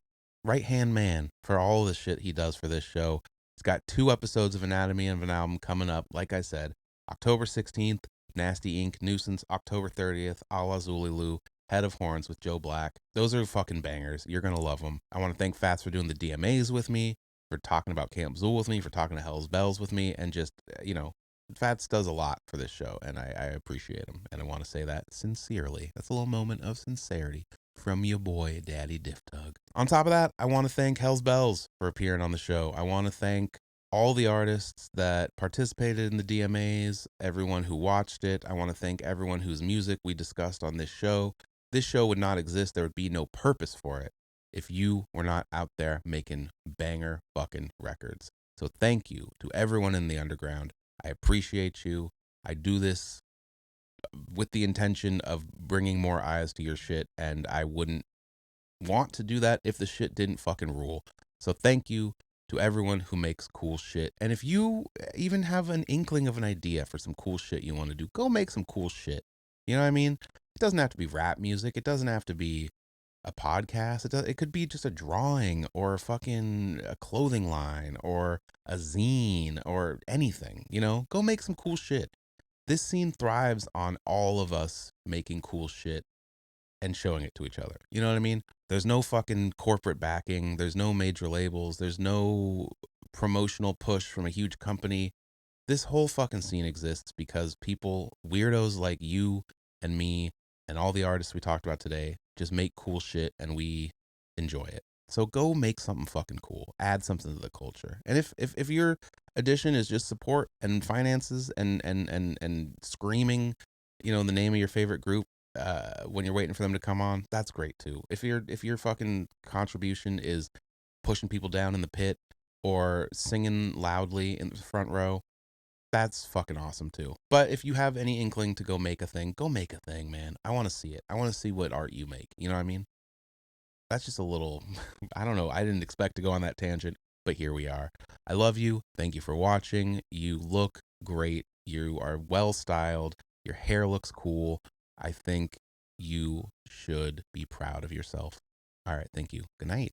right-hand man, for all the shit he does for this show. He's got 2 episodes of Anatomy of an Album coming up, like I said. October 16th, Nastie Ink, Nuisance. October 30th, Alla Zulilu, Head of Horns with Joe Black. Those are fucking bangers. You're going to love them. I want to thank Fats for doing the DMAs with me, for talking about Camp Xul with me, for talking to Hellz Bellz with me, and just, you know, Fats does a lot for this show, and I appreciate him, and I want to say that sincerely. That's a little moment of sincerity. from your boy, Daddy Diftug. On top of that, I want to thank Hellz Bellz for appearing on the show. I want to thank all the artists that participated in the DMAs, everyone who watched it. I want to thank everyone whose music we discussed on this show. This show would not exist. There would be no purpose for it if you were not out there making banger fucking records. So thank you to everyone in the underground. I appreciate you. I do this with the intention of bringing more eyes to your shit, and I wouldn't want to do that if the shit didn't fucking rule. So thank you to everyone who makes cool shit. And if you even have an inkling of an idea for some cool shit you want to do, go make some cool shit. You know what I mean? It doesn't have to be rap music. It doesn't have to be a podcast. It could be just a drawing or a clothing line or a zine or anything, you know? Go make some cool shit. This scene thrives on all of us making cool shit and showing it to each other. You know what I mean? There's no fucking corporate backing. There's no major labels. There's no promotional push from a huge company. This whole fucking scene exists because people, weirdos like you and me and all the artists we talked about today, just make cool shit and we enjoy it. So go make something fucking cool. Add something to the culture. And if your addition is just support and finances and screaming, you know, the name of your favorite group when you're waiting for them to come on, that's great too. If your fucking contribution is pushing people down in the pit or singing loudly in the front row, that's fucking awesome too. But if you have any inkling to go make a thing, man. I want to see it. I want to see what art you make. You know what I mean? That's just a little, I don't know. I didn't expect to go on that tangent, but here we are. I love you. Thank you for watching. You look great. You are well styled. Your hair looks cool. I think you should be proud of yourself. All right. Thank you. Good night.